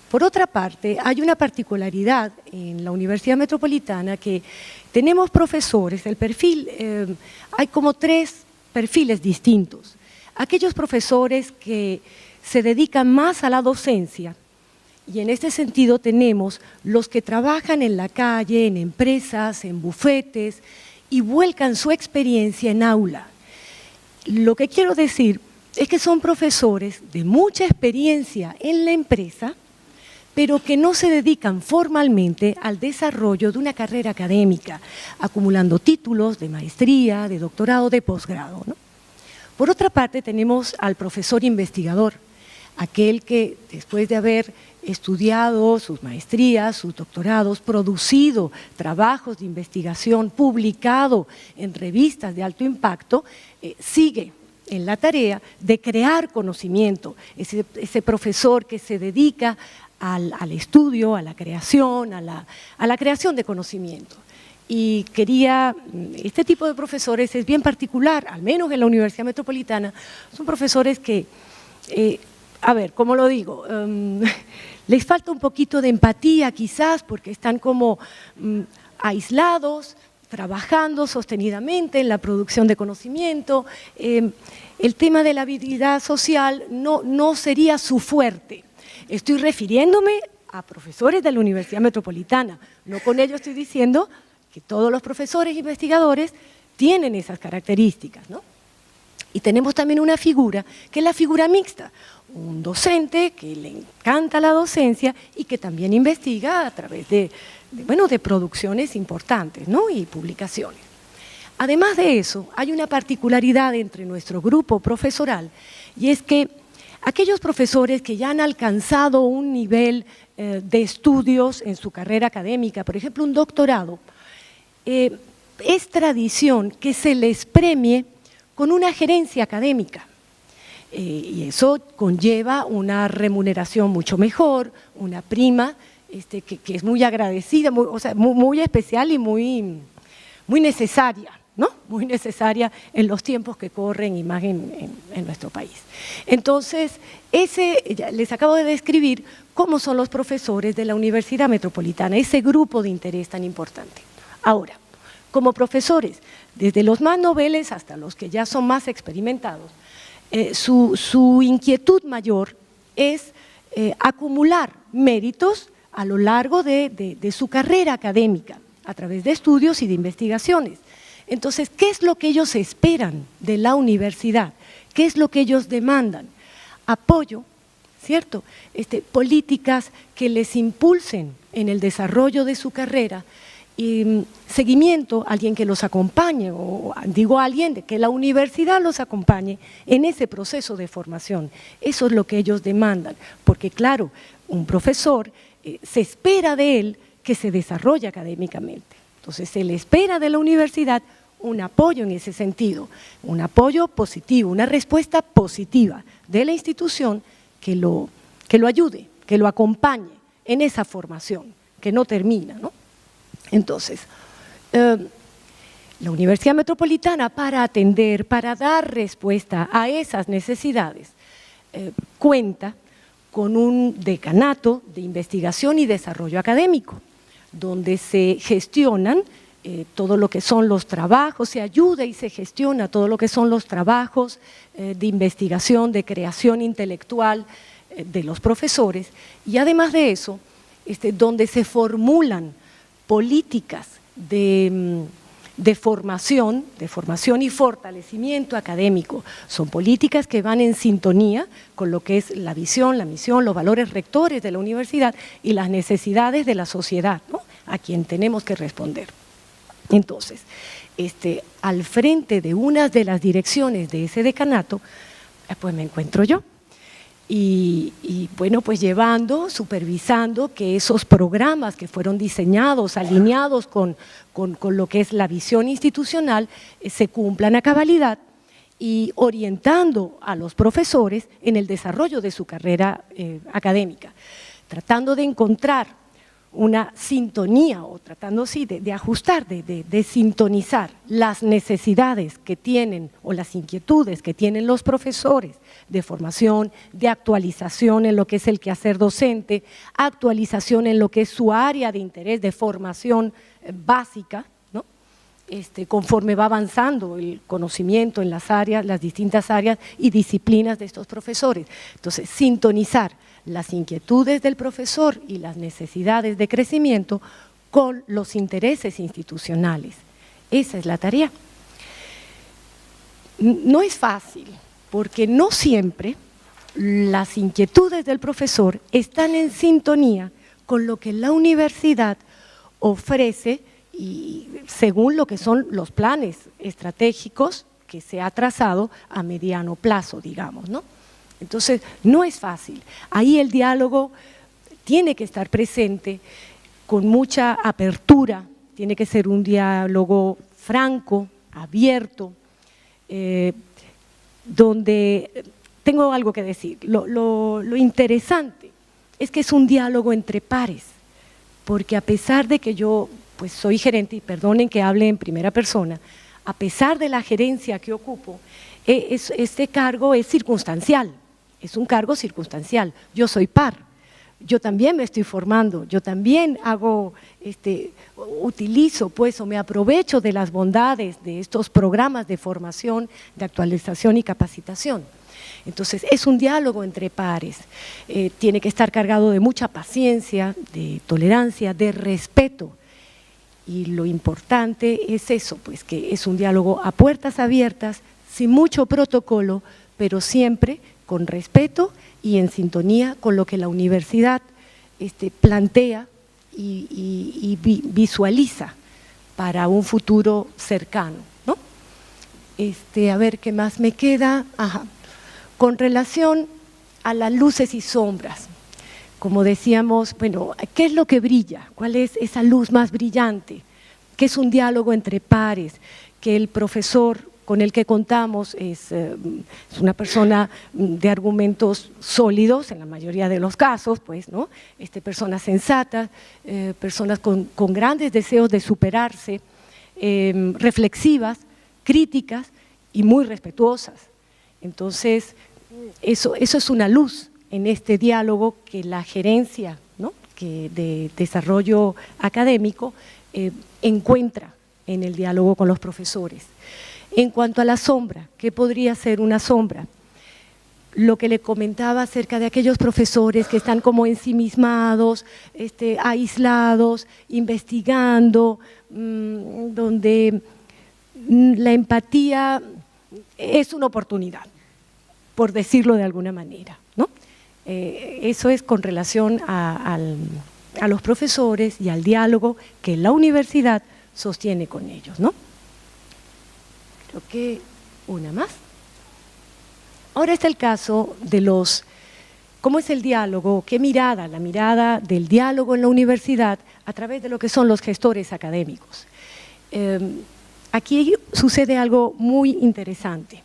Por otra parte, hay una particularidad en la Universidad Metropolitana que tenemos profesores, el perfil, hay como 3 perfiles distintos. Aquellos profesores que se dedican más a la docencia, y en este sentido tenemos los que trabajan en la calle, en empresas, en bufetes, y vuelcan su experiencia en aula. Lo que quiero decir es que son profesores de mucha experiencia en la empresa, pero que no se dedican formalmente al desarrollo de una carrera académica, acumulando títulos de maestría, de doctorado, de posgrado, ¿no? Por otra parte, tenemos al profesor investigador, aquel que después de haber estudiado sus maestrías, sus doctorados, producido trabajos de investigación, publicado en revistas de alto impacto, sigue en la tarea de crear conocimiento, ese profesor que se dedica al estudio, a la creación, a la creación de conocimiento. Y este tipo de profesores es bien particular, al menos en la Universidad Metropolitana, son profesores que, a ver, ¿cómo lo digo? Les falta un poquito de empatía quizás porque están como aislados, trabajando sostenidamente en la producción de conocimiento. El tema de la habilidad social no sería su fuerte. Estoy refiriéndome a profesores de la Universidad Metropolitana, no con ello estoy diciendo que todos los profesores investigadores tienen esas características, ¿no? Y tenemos también una figura que es la figura mixta, un docente que le encanta la docencia y que también investiga a través de producciones importantes, ¿no? Y publicaciones. Además de eso, hay una particularidad entre nuestro grupo profesoral y es que aquellos profesores que ya han alcanzado un nivel de estudios en su carrera académica, por ejemplo, un doctorado, es tradición que se les premie con una gerencia académica. Y eso conlleva una remuneración mucho mejor, una prima que es muy agradecida, muy especial y muy necesaria, ¿no? Muy necesaria en los tiempos que corren y más en nuestro país. Entonces, les acabo de describir cómo son los profesores de la Universidad Metropolitana, ese grupo de interés tan importante. Ahora, como profesores, desde los más noveles hasta los que ya son más experimentados, su inquietud mayor es acumular méritos a lo largo de su carrera académica, a través de estudios y de investigaciones. Entonces, ¿qué es lo que ellos esperan de la universidad? ¿Qué es lo que ellos demandan? Apoyo, ¿cierto? Políticas que les impulsen en el desarrollo de su carrera, y seguimiento, alguien que los acompañe, o digo alguien, que la universidad los acompañe en ese proceso de formación. Eso es lo que ellos demandan, porque claro, un profesor se espera de él que se desarrolle académicamente. Entonces se le espera de la universidad un apoyo en ese sentido, un apoyo positivo, una respuesta positiva de la institución que lo ayude, que lo acompañe en esa formación, que no termina, ¿no? Entonces, la Universidad Metropolitana para atender, para dar respuesta a esas necesidades, cuenta con un decanato de investigación y desarrollo académico, donde se gestionan todo lo que son los trabajos, se ayuda y se gestiona todo lo que son los trabajos de investigación, de creación intelectual de los profesores, y además de eso, donde se formulan políticas de formación y fortalecimiento académico. Son políticas que van en sintonía con lo que es la visión, la misión, los valores rectores de la universidad y las necesidades de la sociedad, ¿no? A quien tenemos que responder. Entonces, al frente de una de las direcciones de ese decanato, pues me encuentro yo. Y bueno, pues llevando, supervisando que esos programas que fueron diseñados, alineados con lo que es la visión institucional, se cumplan a cabalidad y orientando a los profesores en el desarrollo de su carrera académica, tratando de encontrar una sintonía o tratando sí, de ajustar, de sintonizar las necesidades que tienen o las inquietudes que tienen los profesores de formación, de actualización en lo que es el quehacer docente, actualización en lo que es su área de interés de formación básica, ¿no? Conforme va avanzando el conocimiento en las áreas, las distintas áreas y disciplinas de estos profesores. Entonces, sintonizar las inquietudes del profesor y las necesidades de crecimiento con los intereses institucionales. Esa es la tarea. No es fácil, porque no siempre las inquietudes del profesor están en sintonía con lo que la universidad ofrece y según lo que son los planes estratégicos que se ha trazado a mediano plazo, digamos, ¿no? Entonces, no es fácil. Ahí el diálogo tiene que estar presente con mucha apertura, tiene que ser un diálogo franco, abierto, donde tengo algo que decir. Lo interesante es que es un diálogo entre pares, porque a pesar de que yo pues soy gerente, y perdonen que hable en primera persona, a pesar de la gerencia que ocupo, este cargo es circunstancial. Es un cargo circunstancial, yo soy par, yo también me estoy formando, yo también utilizo pues o me aprovecho de las bondades de estos programas de formación, de actualización y capacitación. Entonces es un diálogo entre pares, tiene que estar cargado de mucha paciencia, de tolerancia, de respeto. Y lo importante es eso, pues que es un diálogo a puertas abiertas, sin mucho protocolo, pero siempre con respeto y en sintonía con lo que la universidad plantea y visualiza para un futuro cercano, ¿no? A ver, ¿qué más me queda? Ajá. Con relación a las luces y sombras, como decíamos, bueno, ¿qué es lo que brilla? ¿Cuál es esa luz más brillante? ¿Qué es un diálogo entre pares? Que el profesor con el que contamos es una persona de argumentos sólidos, en la mayoría de los casos, pues, ¿no? Personas sensatas, personas con grandes deseos de superarse, reflexivas, críticas y muy respetuosas. Entonces, eso es una luz en este diálogo que la gerencia, ¿no? que de desarrollo académico encuentra en el diálogo con los profesores. En cuanto a la sombra, ¿qué podría ser una sombra? Lo que le comentaba acerca de aquellos profesores que están como ensimismados, aislados, investigando, donde la empatía es una oportunidad, por decirlo de alguna manera, ¿no? Eso es con relación a los profesores y al diálogo que la universidad sostiene con ellos, ¿no? Creo que una más. Ahora está el caso de ¿cómo es el diálogo? ¿Qué mirada? La mirada del diálogo en la universidad a través de lo que son los gestores académicos. Aquí sucede algo muy interesante.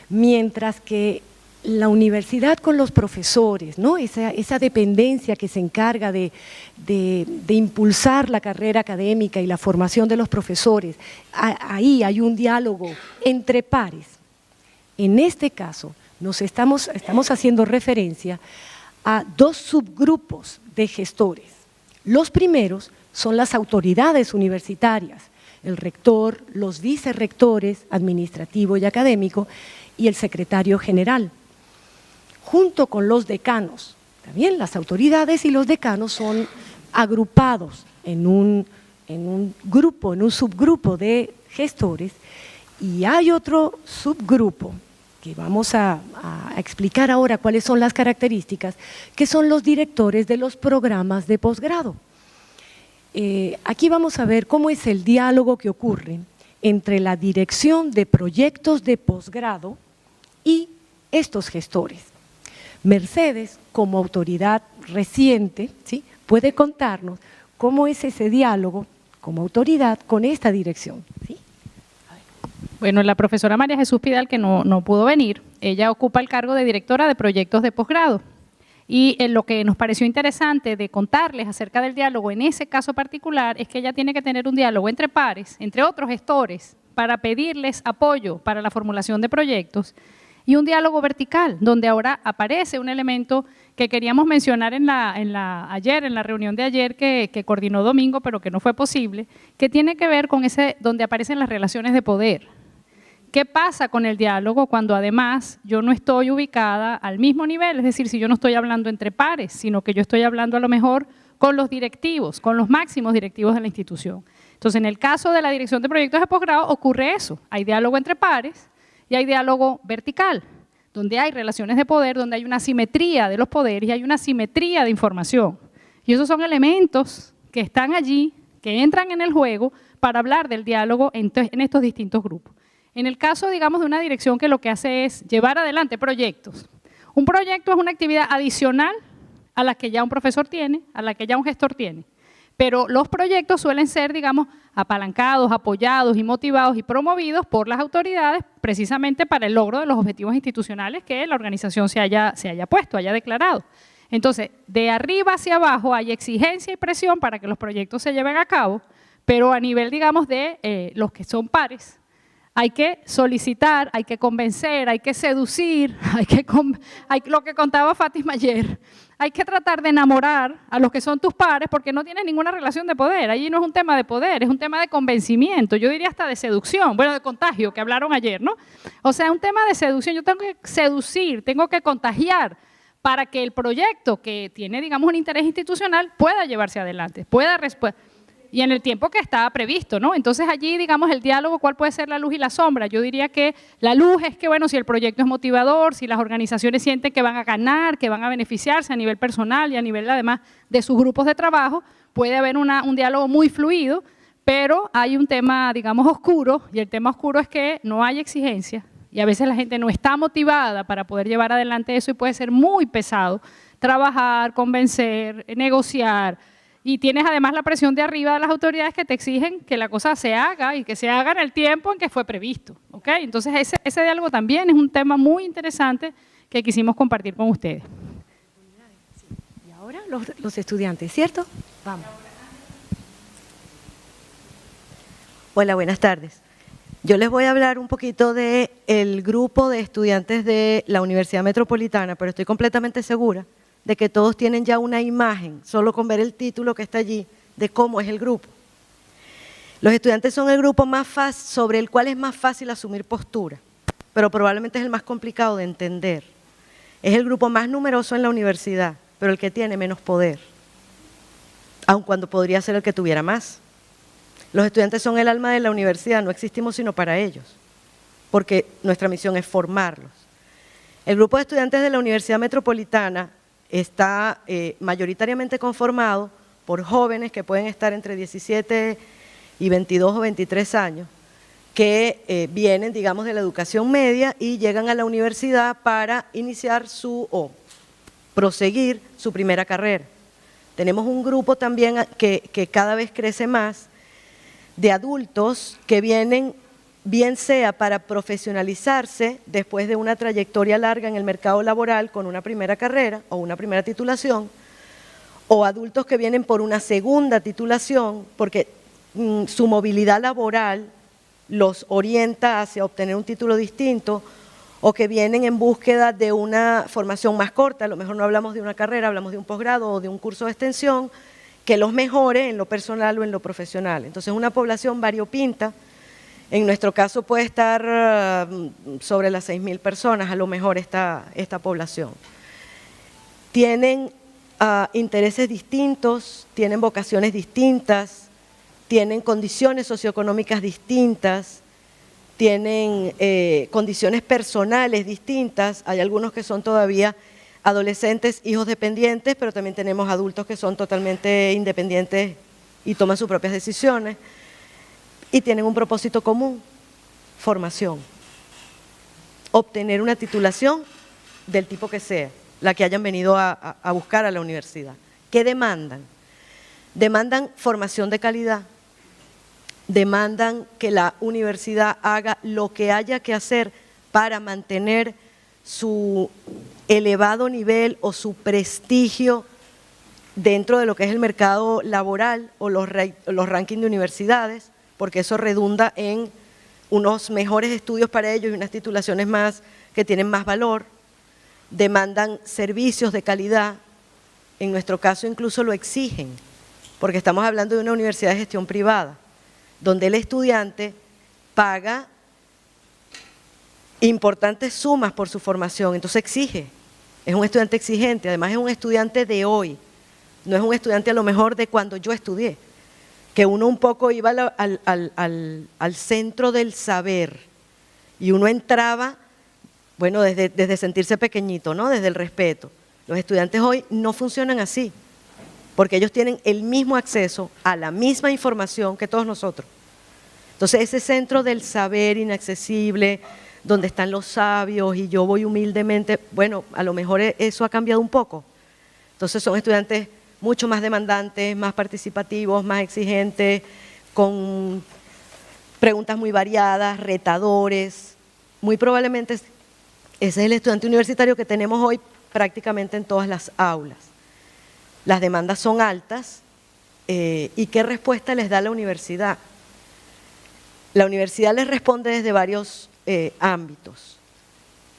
Mientras que la universidad con los profesores, ¿no? esa dependencia que se encarga de impulsar la carrera académica y la formación de los profesores, ahí hay un diálogo entre pares. En este caso, estamos haciendo referencia a dos subgrupos de gestores. Los primeros son las autoridades universitarias, el rector, los vicerrectores, administrativo y académico, y el secretario general, junto con los decanos. También las autoridades y los decanos son agrupados en un grupo, en un subgrupo de gestores, y hay otro subgrupo que vamos a explicar ahora cuáles son las características, que son los directores de los programas de posgrado. Aquí vamos a ver cómo es el diálogo que ocurre entre la dirección de proyectos de posgrado y estos gestores. Mercedes, como autoridad reciente, ¿sí?, puede contarnos cómo es ese diálogo como autoridad con esta dirección, ¿sí? Bueno, la profesora María Jesús Pidal, que no pudo venir, ella ocupa el cargo de directora de proyectos de posgrado. Y lo que nos pareció interesante de contarles acerca del diálogo en ese caso particular es que ella tiene que tener un diálogo entre pares, entre otros gestores, para pedirles apoyo para la formulación de proyectos, y un diálogo vertical, donde ahora aparece un elemento que queríamos mencionar en la reunión de ayer que coordinó Domingo, pero que no fue posible, que tiene que ver con ese donde aparecen las relaciones de poder. ¿Qué pasa con el diálogo cuando además yo no estoy ubicada al mismo nivel? Es decir, si yo no estoy hablando entre pares, sino que yo estoy hablando a lo mejor con los directivos, con los máximos directivos de la institución. Entonces, en el caso de la dirección de proyectos de posgrado ocurre eso. Hay diálogo entre pares y hay diálogo vertical, donde hay relaciones de poder, donde hay una simetría de los poderes y hay una simetría de información. Y esos son elementos que están allí, que entran en el juego para hablar del diálogo en estos distintos grupos. En el caso, digamos, de una dirección que lo que hace es llevar adelante proyectos. Un proyecto es una actividad adicional a la que ya un profesor tiene, a la que ya un gestor tiene. Pero los proyectos suelen ser, digamos, apalancados, apoyados y motivados y promovidos por las autoridades precisamente para el logro de los objetivos institucionales que la organización se haya puesto, haya declarado. Entonces, de arriba hacia abajo hay exigencia y presión para que los proyectos se lleven a cabo, pero a nivel, digamos, de los que son pares, hay que solicitar, hay que convencer, hay que seducir, lo que contaba Fátima ayer, hay que tratar de enamorar a los que son tus pares porque no tienes ninguna relación de poder. Allí no es un tema de poder, es un tema de convencimiento, yo diría hasta de seducción, bueno, de contagio que hablaron ayer, ¿no? O sea, un tema de seducción, yo tengo que seducir, tengo que contagiar para que el proyecto que tiene, digamos, un interés institucional pueda llevarse adelante, y en el tiempo que estaba previsto, ¿no? Entonces allí, digamos, el diálogo, ¿cuál puede ser la luz y la sombra? Yo diría que la luz es que, bueno, si el proyecto es motivador, si las organizaciones sienten que van a ganar, que van a beneficiarse a nivel personal y a nivel, además, de sus grupos de trabajo, puede haber un diálogo muy fluido, pero hay un tema, digamos, oscuro, y el tema oscuro es que no hay exigencia, y a veces la gente no está motivada para poder llevar adelante eso y puede ser muy pesado trabajar, convencer, negociar. Y tienes además la presión de arriba de las autoridades que te exigen que la cosa se haga y que se haga en el tiempo en que fue previsto, ¿ok? Entonces ese diálogo también es un tema muy interesante que quisimos compartir con ustedes. Y ahora los estudiantes, ¿cierto? Vamos. Hola, buenas tardes. Yo les voy a hablar un poquito del grupo de estudiantes de la Universidad Metropolitana, pero estoy completamente segura de que todos tienen ya una imagen, solo con ver el título que está allí, de cómo es el grupo. Los estudiantes son el grupo más fácil, sobre el cual es más fácil asumir postura, pero probablemente es el más complicado de entender. Es el grupo más numeroso en la universidad, pero el que tiene menos poder, aun cuando podría ser el que tuviera más. Los estudiantes son el alma de la universidad, no existimos sino para ellos, porque nuestra misión es formarlos. El grupo de estudiantes de la Universidad Metropolitana está mayoritariamente conformado por jóvenes que pueden estar entre 17 y 22 o 23 años, que vienen, digamos, de la educación media y llegan a la universidad para iniciar o proseguir su primera carrera. Tenemos un grupo también que cada vez crece más de adultos que vienen, bien sea para profesionalizarse después de una trayectoria larga en el mercado laboral con una primera carrera o una primera titulación, o adultos que vienen por una segunda titulación porque su movilidad laboral los orienta hacia obtener un título distinto, o que vienen en búsqueda de una formación más corta, a lo mejor no hablamos de una carrera, hablamos de un posgrado o de un curso de extensión, que los mejore en lo personal o en lo profesional. Entonces, una población variopinta. En nuestro caso puede estar sobre las 6.000 personas, a lo mejor esta población. Tienen intereses distintos, tienen vocaciones distintas, tienen condiciones socioeconómicas distintas, tienen condiciones personales distintas. Hay algunos que son todavía adolescentes, hijos dependientes, pero también tenemos adultos que son totalmente independientes y toman sus propias decisiones y tienen un propósito común, formación. Obtener una titulación del tipo que sea, la que hayan venido a buscar a la universidad. ¿Qué demandan? Demandan formación de calidad, demandan que la universidad haga lo que haya que hacer para mantener su elevado nivel o su prestigio dentro de lo que es el mercado laboral o los rankings de universidades, porque eso redunda en unos mejores estudios para ellos y unas titulaciones más que tienen más valor. Demandan servicios de calidad, en nuestro caso incluso lo exigen, porque estamos hablando de una universidad de gestión privada, donde el estudiante paga importantes sumas por su formación, entonces exige, es un estudiante exigente, además es un estudiante de hoy, no es un estudiante a lo mejor de cuando yo estudié, que uno un poco iba al centro del saber y uno entraba, bueno, desde sentirse pequeñito, ¿no? Desde el respeto. Los estudiantes hoy no funcionan así, porque ellos tienen el mismo acceso a la misma información que todos nosotros. Entonces ese centro del saber inaccesible, donde están los sabios y yo voy humildemente, bueno, a lo mejor eso ha cambiado un poco. Entonces son estudiantes mucho más demandantes, más participativos, más exigentes, con preguntas muy variadas, retadores. Muy probablemente ese es el estudiante universitario que tenemos hoy prácticamente en todas las aulas. Las demandas son altas y ¿qué respuesta les da la universidad? La universidad les responde desde varios ámbitos.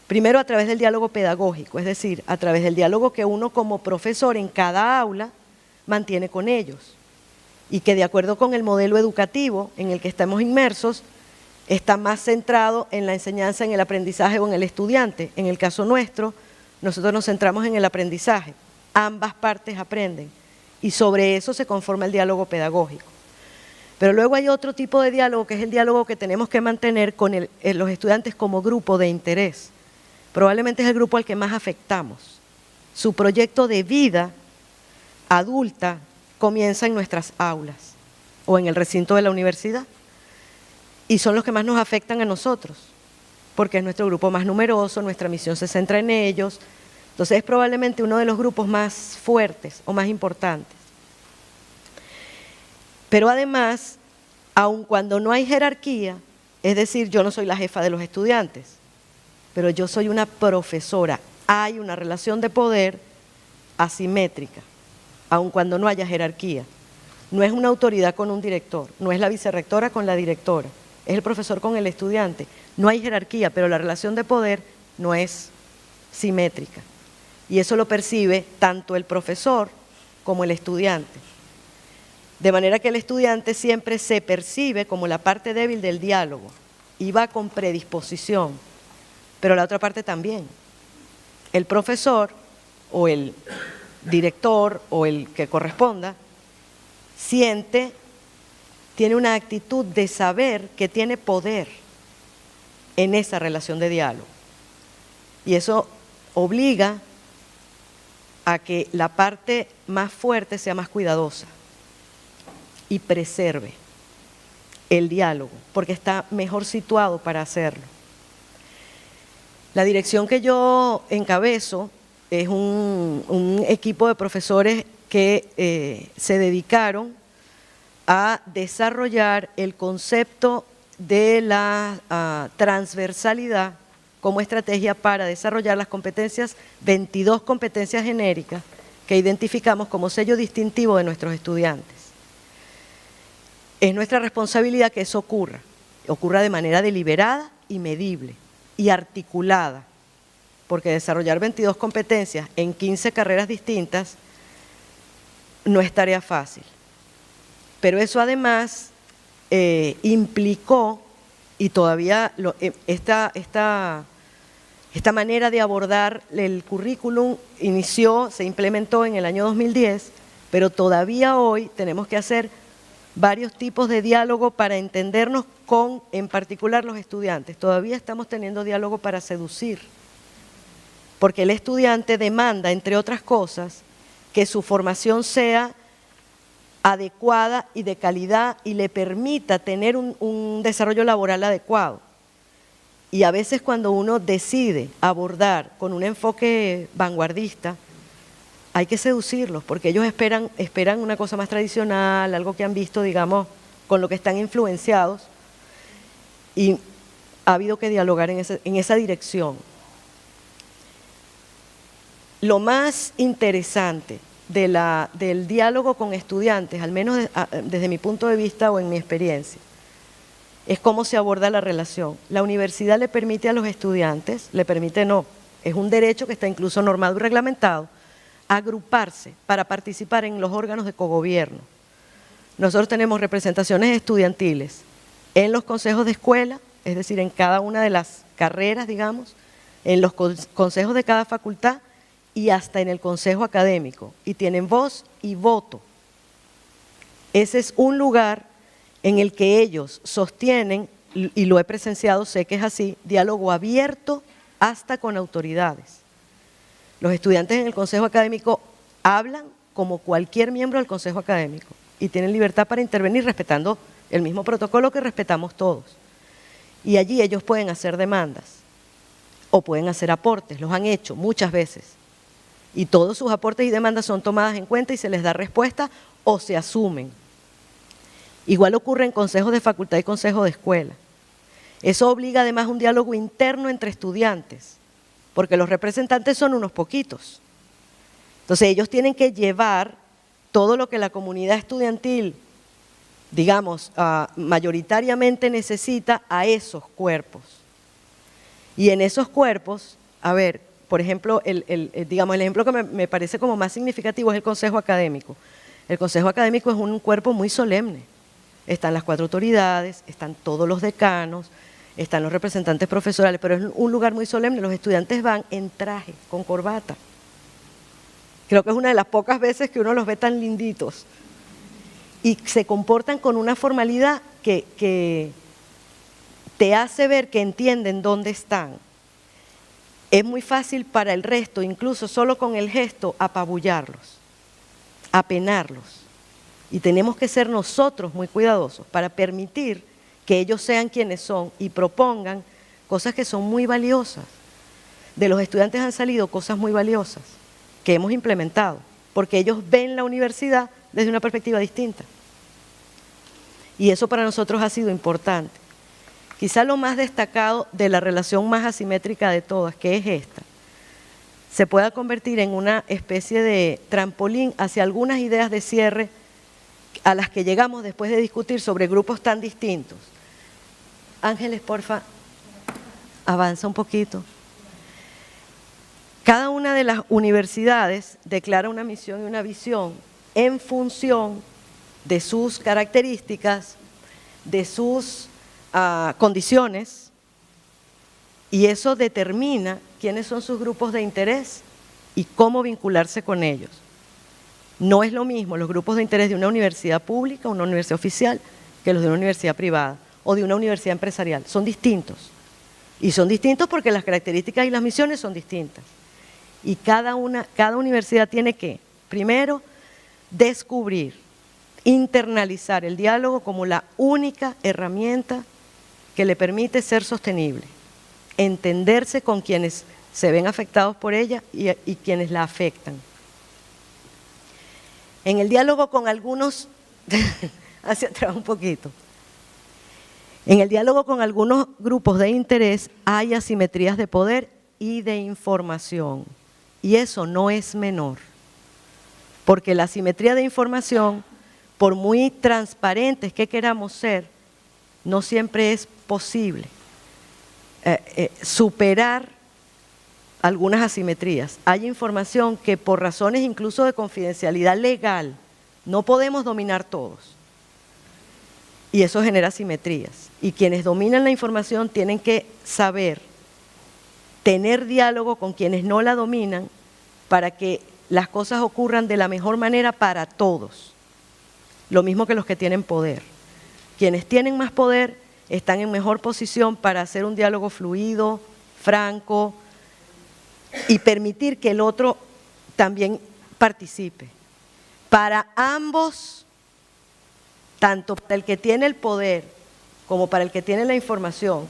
Primero, a través del diálogo pedagógico, es decir, a través del diálogo que uno como profesor en cada aula mantiene con ellos y que de acuerdo con el modelo educativo en el que estamos inmersos, está más centrado en la enseñanza, en el aprendizaje o en el estudiante. En el caso nuestro, nosotros nos centramos en el aprendizaje. Ambas partes aprenden y sobre eso se conforma el diálogo pedagógico. Pero luego hay otro tipo de diálogo que es el diálogo que tenemos que mantener con los estudiantes como grupo de interés. Probablemente es el grupo al que más afectamos. Su proyecto de vida adulta comienza en nuestras aulas o en el recinto de la universidad y son los que más nos afectan a nosotros, porque es nuestro grupo más numeroso, nuestra misión se centra en ellos, entonces es probablemente uno de los grupos más fuertes o más importantes. Pero además, aun cuando no hay jerarquía, es decir, yo no soy la jefa de los estudiantes, pero yo soy una profesora, hay una relación de poder asimétrica, aun cuando no haya jerarquía. No es una autoridad con un director, no es la vicerrectora con la directora, es el profesor con el estudiante. No hay jerarquía, pero la relación de poder no es simétrica. Y eso lo percibe tanto el profesor como el estudiante. De manera que el estudiante siempre se percibe como la parte débil del diálogo y va con predisposición, pero la otra parte también. El profesor o el director o el que corresponda tiene una actitud de saber que tiene poder en esa relación de diálogo. Y eso obliga a que la parte más fuerte sea más cuidadosa y preserve el diálogo, porque está mejor situado para hacerlo. La dirección que yo encabezo es un equipo de profesores que se dedicaron a desarrollar el concepto de la transversalidad como estrategia para desarrollar las competencias, 22 competencias genéricas que identificamos como sello distintivo de nuestros estudiantes. Es nuestra responsabilidad que eso ocurra de manera deliberada y medible y articulada, porque desarrollar 22 competencias en 15 carreras distintas no es tarea fácil. Pero eso además implicó, y todavía esta manera de abordar el currículum se implementó en el año 2010, pero todavía hoy tenemos que hacer varios tipos de diálogo para entendernos con, en particular, los estudiantes. Todavía estamos teniendo diálogo para seducir, porque el estudiante demanda, entre otras cosas, que su formación sea adecuada y de calidad y le permita tener un desarrollo laboral adecuado. Y a veces cuando uno decide abordar con un enfoque vanguardista, hay que seducirlos, porque ellos esperan una cosa más tradicional, algo que han visto, digamos, con lo que están influenciados, y ha habido que dialogar en esa dirección. Lo más interesante del diálogo con estudiantes, al menos desde mi punto de vista o en mi experiencia, es cómo se aborda la relación. La universidad le permite a los estudiantes, es un derecho que está incluso normado y reglamentado, agruparse para participar en los órganos de cogobierno. Nosotros tenemos representaciones estudiantiles en los consejos de escuela, es decir, en cada una de las carreras, digamos, en los consejos de cada facultad y hasta en el consejo académico, y tienen voz y voto. Ese es un lugar en el que ellos sostienen, y lo he presenciado, sé que es así, diálogo abierto hasta con autoridades. Los estudiantes en el consejo académico hablan como cualquier miembro del consejo académico y tienen libertad para intervenir respetando el mismo protocolo que respetamos todos. Y allí ellos pueden hacer demandas o pueden hacer aportes, los han hecho muchas veces. Y todos sus aportes y demandas son tomadas en cuenta y se les da respuesta o se asumen. Igual ocurre en consejos de facultad y consejos de escuela. Eso obliga además a un diálogo interno entre estudiantes, porque los representantes son unos poquitos. Entonces ellos tienen que llevar todo lo que la comunidad estudiantil, digamos, mayoritariamente necesita a esos cuerpos. Y en esos cuerpos, a ver, por ejemplo, el ejemplo que me parece como más significativo es el consejo académico. El consejo académico es un cuerpo muy solemne. Están las 4 autoridades, están todos los decanos, están los representantes profesorales, pero es un lugar muy solemne. Los estudiantes van en traje, con corbata. Creo que es una de las pocas veces que uno los ve tan linditos. Y se comportan con una formalidad que te hace ver que entienden dónde están. Es muy fácil para el resto, incluso solo con el gesto, apabullarlos, apenarlos. Y tenemos que ser nosotros muy cuidadosos para permitir que ellos sean quienes son y propongan cosas que son muy valiosas. De los estudiantes han salido cosas muy valiosas que hemos implementado, porque ellos ven la universidad desde una perspectiva distinta. Y eso para nosotros ha sido importante. Quizá lo más destacado de la relación más asimétrica de todas, que es esta, se pueda convertir en una especie de trampolín hacia algunas ideas de cierre a las que llegamos después de discutir sobre grupos tan distintos. Ángeles, porfa, avanza un poquito. Cada una de las universidades declara una misión y una visión en función de sus características, de sus condiciones, y eso determina quiénes son sus grupos de interés y cómo vincularse con ellos. No es lo mismo los grupos de interés de una universidad pública, una universidad oficial, que los de una universidad privada o de una universidad empresarial. Son distintos. Y son distintos porque las características y las misiones son distintas. Y cada universidad tiene que, primero, descubrir, internalizar el diálogo como la única herramienta que le permite ser sostenible, entenderse con quienes se ven afectados por ella y quienes la afectan. En el diálogo con algunos, hacia atrás un poquito, en el diálogo con algunos grupos de interés hay asimetrías de poder y de información, y eso no es menor, porque la asimetría de información, por muy transparentes que queramos ser, no siempre es posible superar algunas asimetrías. Hay información que por razones incluso de confidencialidad legal no podemos dominar todos. Y eso genera asimetrías. Y quienes dominan la información tienen que saber tener diálogo con quienes no la dominan para que las cosas ocurran de la mejor manera para todos. Lo mismo que los que tienen poder. Quienes tienen más poder están en mejor posición para hacer un diálogo fluido, franco, y permitir que el otro también participe. Para ambos tanto para el que tiene el poder, como para el que tiene la información,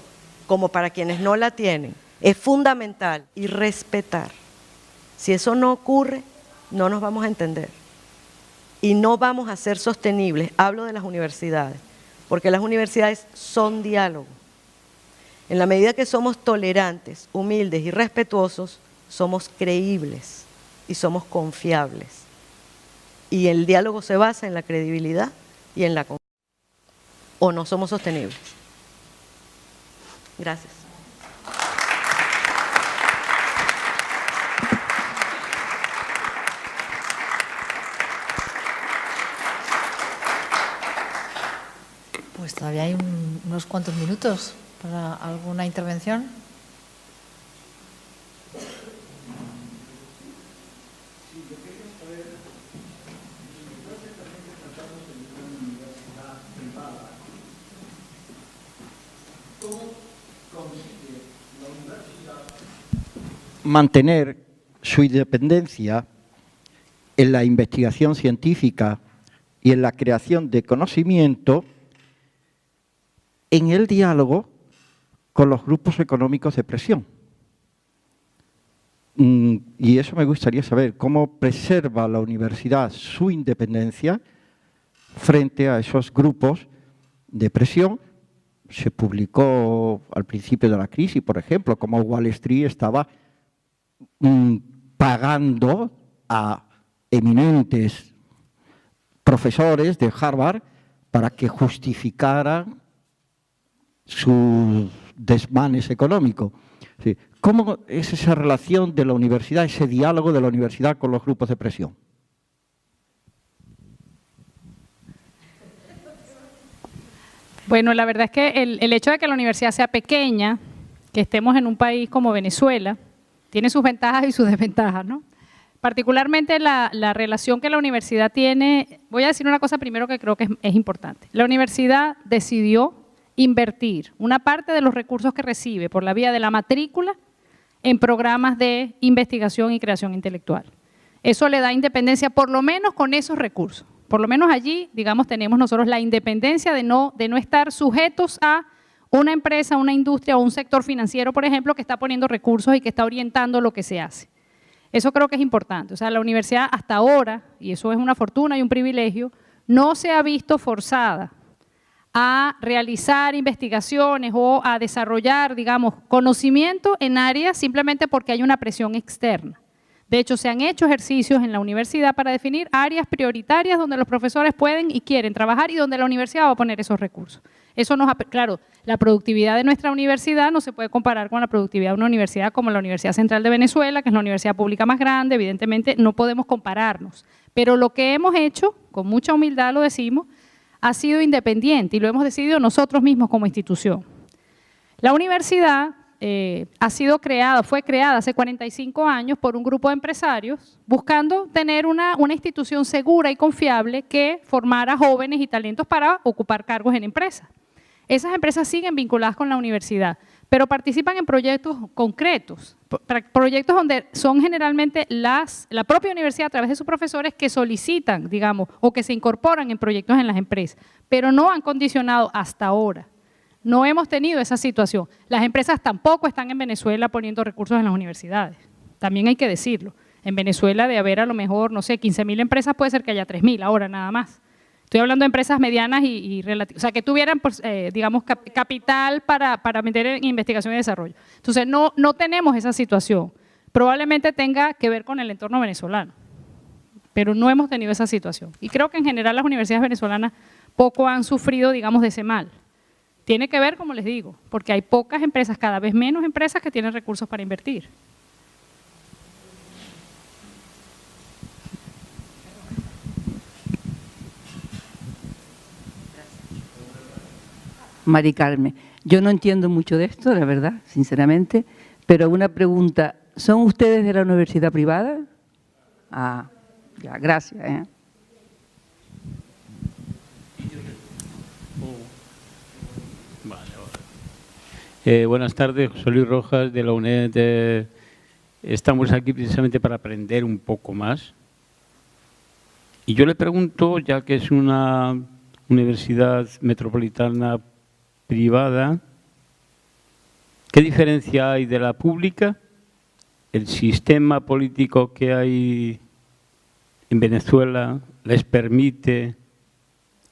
como para quienes no la tienen, es fundamental y respetar. Si eso no ocurre, no nos vamos a entender y no vamos a ser sostenibles. Hablo de las universidades, porque las universidades son diálogo. En la medida que somos tolerantes, humildes y respetuosos, somos creíbles y somos confiables. Y el diálogo se basa en la credibilidad y en la confianza. O no somos sostenibles. Gracias. Pues todavía hay unos cuantos minutos para alguna intervención. Mantener su independencia en la investigación científica y en la creación de conocimiento en el diálogo con los grupos económicos de presión. Y eso me gustaría saber, ¿cómo preserva la universidad su independencia frente a esos grupos de presión? Se publicó al principio de la crisis, por ejemplo, cómo Wall Street estaba pagando a eminentes profesores de Harvard para que justificaran sus desmanes económicos. Sí. ¿Cómo es esa relación de la universidad, ese diálogo de la universidad con los grupos de presión? Bueno, la verdad es que el hecho de que la universidad sea pequeña, que estemos en un país como Venezuela, tiene sus ventajas y sus desventajas, ¿no? Particularmente la relación que la universidad tiene, voy a decir una cosa primero que creo que es importante. La universidad decidió invertir una parte de los recursos que recibe por la vía de la matrícula en programas de investigación y creación intelectual. Eso le da independencia, por lo menos con esos recursos. Por lo menos allí, digamos, tenemos nosotros la independencia de no estar sujetos a una empresa, una industria o un sector financiero, por ejemplo, que está poniendo recursos y que está orientando lo que se hace. Eso creo que es importante. O sea, la universidad hasta ahora, y eso es una fortuna y un privilegio, no se ha visto forzada a realizar investigaciones o a desarrollar, digamos, conocimiento en áreas simplemente porque hay una presión externa. De hecho, se han hecho ejercicios en la universidad para definir áreas prioritarias donde los profesores pueden y quieren trabajar y donde la universidad va a poner esos recursos. Eso claro, la productividad de nuestra universidad no se puede comparar con la productividad de una universidad como la Universidad Central de Venezuela, que es la universidad pública más grande, evidentemente no podemos compararnos. Pero lo que hemos hecho, con mucha humildad lo decimos, ha sido independiente y lo hemos decidido nosotros mismos como institución. La universidad fue creada hace 45 años por un grupo de empresarios buscando tener una institución segura y confiable que formara jóvenes y talentos para ocupar cargos en empresas. Esas empresas siguen vinculadas con la universidad, pero participan en proyectos concretos, proyectos donde son generalmente la propia universidad a través de sus profesores que solicitan, digamos, o que se incorporan en proyectos en las empresas, pero no han condicionado hasta ahora. No hemos tenido esa situación. Las empresas tampoco están en Venezuela poniendo recursos en las universidades. También hay que decirlo. En Venezuela de haber a lo mejor, no sé, 15.000 empresas, puede ser que haya 3.000 ahora nada más. Estoy hablando de empresas medianas y relativas, o sea, que tuvieran, pues, digamos, capital para meter en investigación y desarrollo. Entonces, no tenemos esa situación. Probablemente tenga que ver con el entorno venezolano, pero no hemos tenido esa situación. Y creo que en general las universidades venezolanas poco han sufrido, digamos, de ese mal. Tiene que ver, como les digo, porque hay pocas empresas, cada vez menos empresas que tienen recursos para invertir. Mari Carmen, yo no entiendo mucho de esto, la verdad, sinceramente, pero una pregunta, ¿son ustedes de la universidad privada? Ah, ya, gracias. Buenas tardes, José Luis Rojas de la UNED. Estamos aquí precisamente para aprender un poco más. Y yo le pregunto, ya que es una universidad metropolitana privada, ¿qué diferencia hay de la pública? ¿El sistema político que hay en Venezuela les permite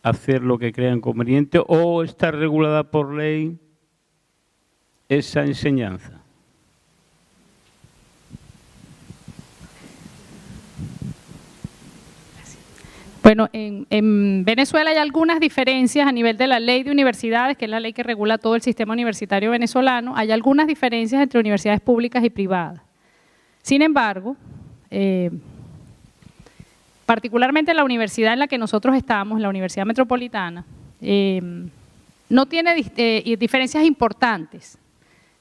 hacer lo que crean conveniente o está regulada por ley esa enseñanza? Bueno, en Venezuela hay algunas diferencias a nivel de la ley de universidades, que es la ley que regula todo el sistema universitario venezolano. Hay algunas diferencias entre universidades públicas y privadas. Sin embargo, particularmente la universidad en la que nosotros estamos, la Universidad Metropolitana, no tiene diferencias importantes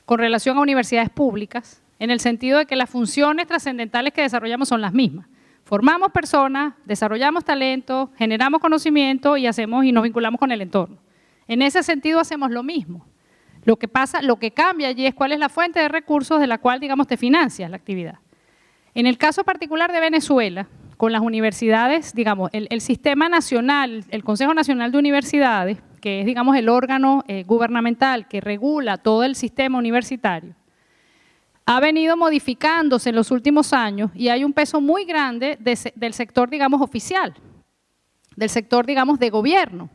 con relación a universidades públicas, en el sentido de que las funciones trascendentales que desarrollamos son las mismas. Formamos personas, desarrollamos talento, generamos conocimiento y nos vinculamos con el entorno. En ese sentido hacemos lo mismo. Lo que cambia allí es cuál es la fuente de recursos de la cual, digamos, te financias la actividad. En el caso particular de Venezuela, con las universidades, digamos, el sistema nacional, el Consejo Nacional de Universidades, que es, digamos, el órgano gubernamental que regula todo el sistema universitario, ha venido modificándose en los últimos años y hay un peso muy grande del sector, digamos, oficial, del sector, digamos, de gobierno.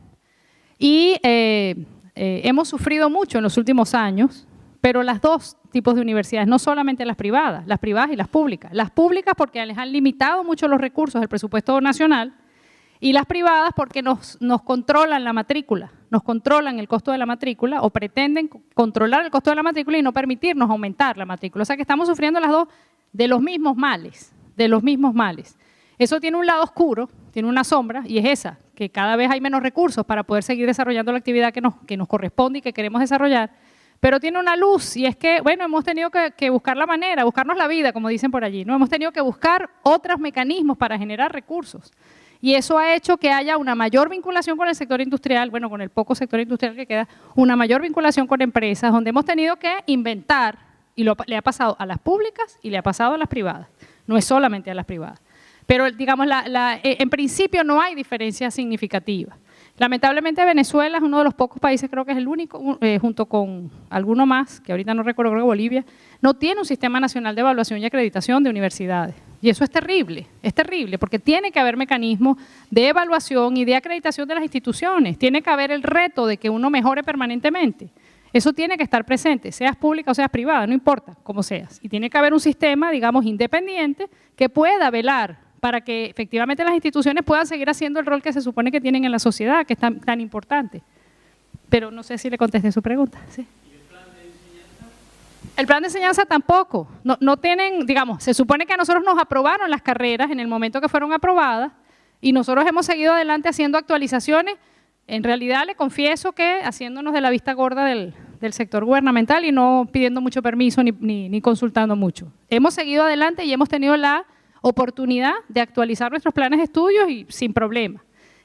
Y hemos sufrido mucho en los últimos años, pero las dos tipos de universidades, no solamente las privadas y las públicas. Las públicas porque les han limitado mucho los recursos del presupuesto nacional y las privadas porque nos controlan la matrícula, nos controlan el costo de la matrícula o pretenden controlar el costo de la matrícula y no permitirnos aumentar la matrícula. O sea que estamos sufriendo las dos de los mismos males, Eso tiene un lado oscuro, tiene una sombra y es esa, que cada vez hay menos recursos para poder seguir desarrollando la actividad que nos corresponde y que queremos desarrollar, pero tiene una luz y es que, bueno, hemos tenido que buscar la manera, buscarnos la vida, como dicen por allí, ¿no? Hemos tenido que buscar otros mecanismos para generar recursos. Y eso ha hecho que haya una mayor vinculación con el sector industrial, bueno, con el poco sector industrial que queda, una mayor vinculación con empresas, donde hemos tenido que inventar, y le ha pasado a las públicas y le ha pasado a las privadas, no es solamente a las privadas. Pero, digamos, en principio no hay diferencias significativas. Lamentablemente Venezuela es uno de los pocos países, creo que es el único, junto con alguno más, que ahorita no recuerdo, creo que Bolivia, no tiene un sistema nacional de evaluación y acreditación de universidades. Y eso es terrible, porque tiene que haber mecanismos de evaluación y de acreditación de las instituciones, tiene que haber el reto de que uno mejore permanentemente. Eso tiene que estar presente, seas pública o seas privada, no importa cómo seas. Y tiene que haber un sistema, digamos, independiente que pueda velar para que efectivamente las instituciones puedan seguir haciendo el rol que se supone que tienen en la sociedad, que es tan importante. Pero no sé si le contesté su pregunta. ¿Sí? ¿Y el plan de enseñanza? El plan de enseñanza tampoco. No tienen, digamos, se supone que a nosotros nos aprobaron las carreras en el momento que fueron aprobadas y nosotros hemos seguido adelante haciendo actualizaciones. En realidad le confieso que haciéndonos de la vista gorda del sector gubernamental y no pidiendo mucho permiso ni consultando mucho. Hemos seguido adelante y hemos tenido la oportunidad de actualizar nuestros planes de estudios y sin problema.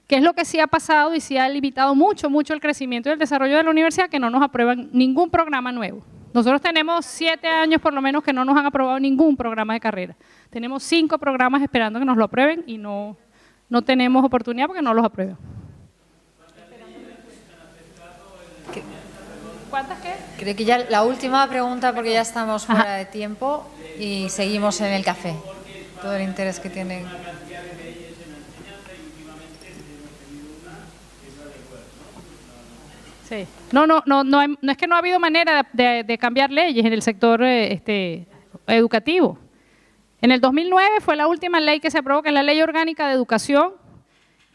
¿Qué es lo que sí ha pasado y sí ha limitado mucho el crecimiento y el desarrollo de la universidad? Que no nos aprueban ningún programa nuevo. Nosotros tenemos 7 años por lo menos que no nos han aprobado ningún programa de carrera. Tenemos 5 programas esperando que nos lo aprueben y no tenemos oportunidad porque no los aprueban. ¿Cuántas qué? Creo que ya la última pregunta porque ya estamos fuera de tiempo y seguimos en el café. Todo el interés que tienen. Sí. No es que no ha habido manera de cambiar leyes en el sector educativo. En el 2009 fue la última ley que se aprobó, que es la Ley Orgánica de Educación,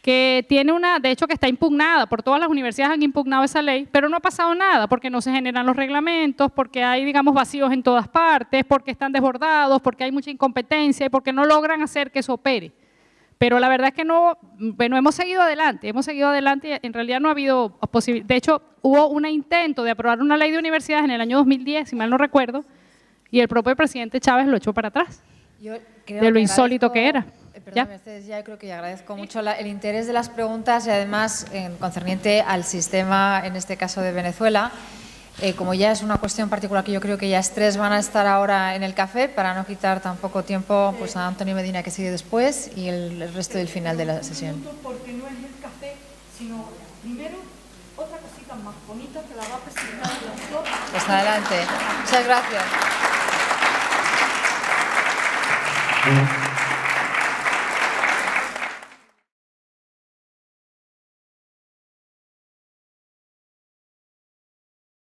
que tiene de hecho que está impugnada, por todas las universidades han impugnado esa ley, pero no ha pasado nada, porque no se generan los reglamentos, porque hay, digamos, vacíos en todas partes, porque están desbordados, porque hay mucha incompetencia y porque no logran hacer que eso opere. Pero la verdad es que hemos seguido adelante, en realidad no ha habido posibilidad. De hecho, hubo un intento de aprobar una ley de universidades en el año 2010, si mal no recuerdo, y el propio presidente Chávez lo echó para atrás, de lo insólito que era. Perdón, Mercedes, ya creo que agradezco mucho el interés de las preguntas y además concerniente al sistema, en este caso de Venezuela. Como ya es una cuestión particular que yo creo que ya 3 van a estar ahora en el café, para no quitar tampoco tiempo pues a Antonio Medina que sigue después y el resto del final de la sesión. Porque no es el café, sino Primero, otra cosita más bonita que la va a presentar el doctor. Pues adelante. Muchas gracias.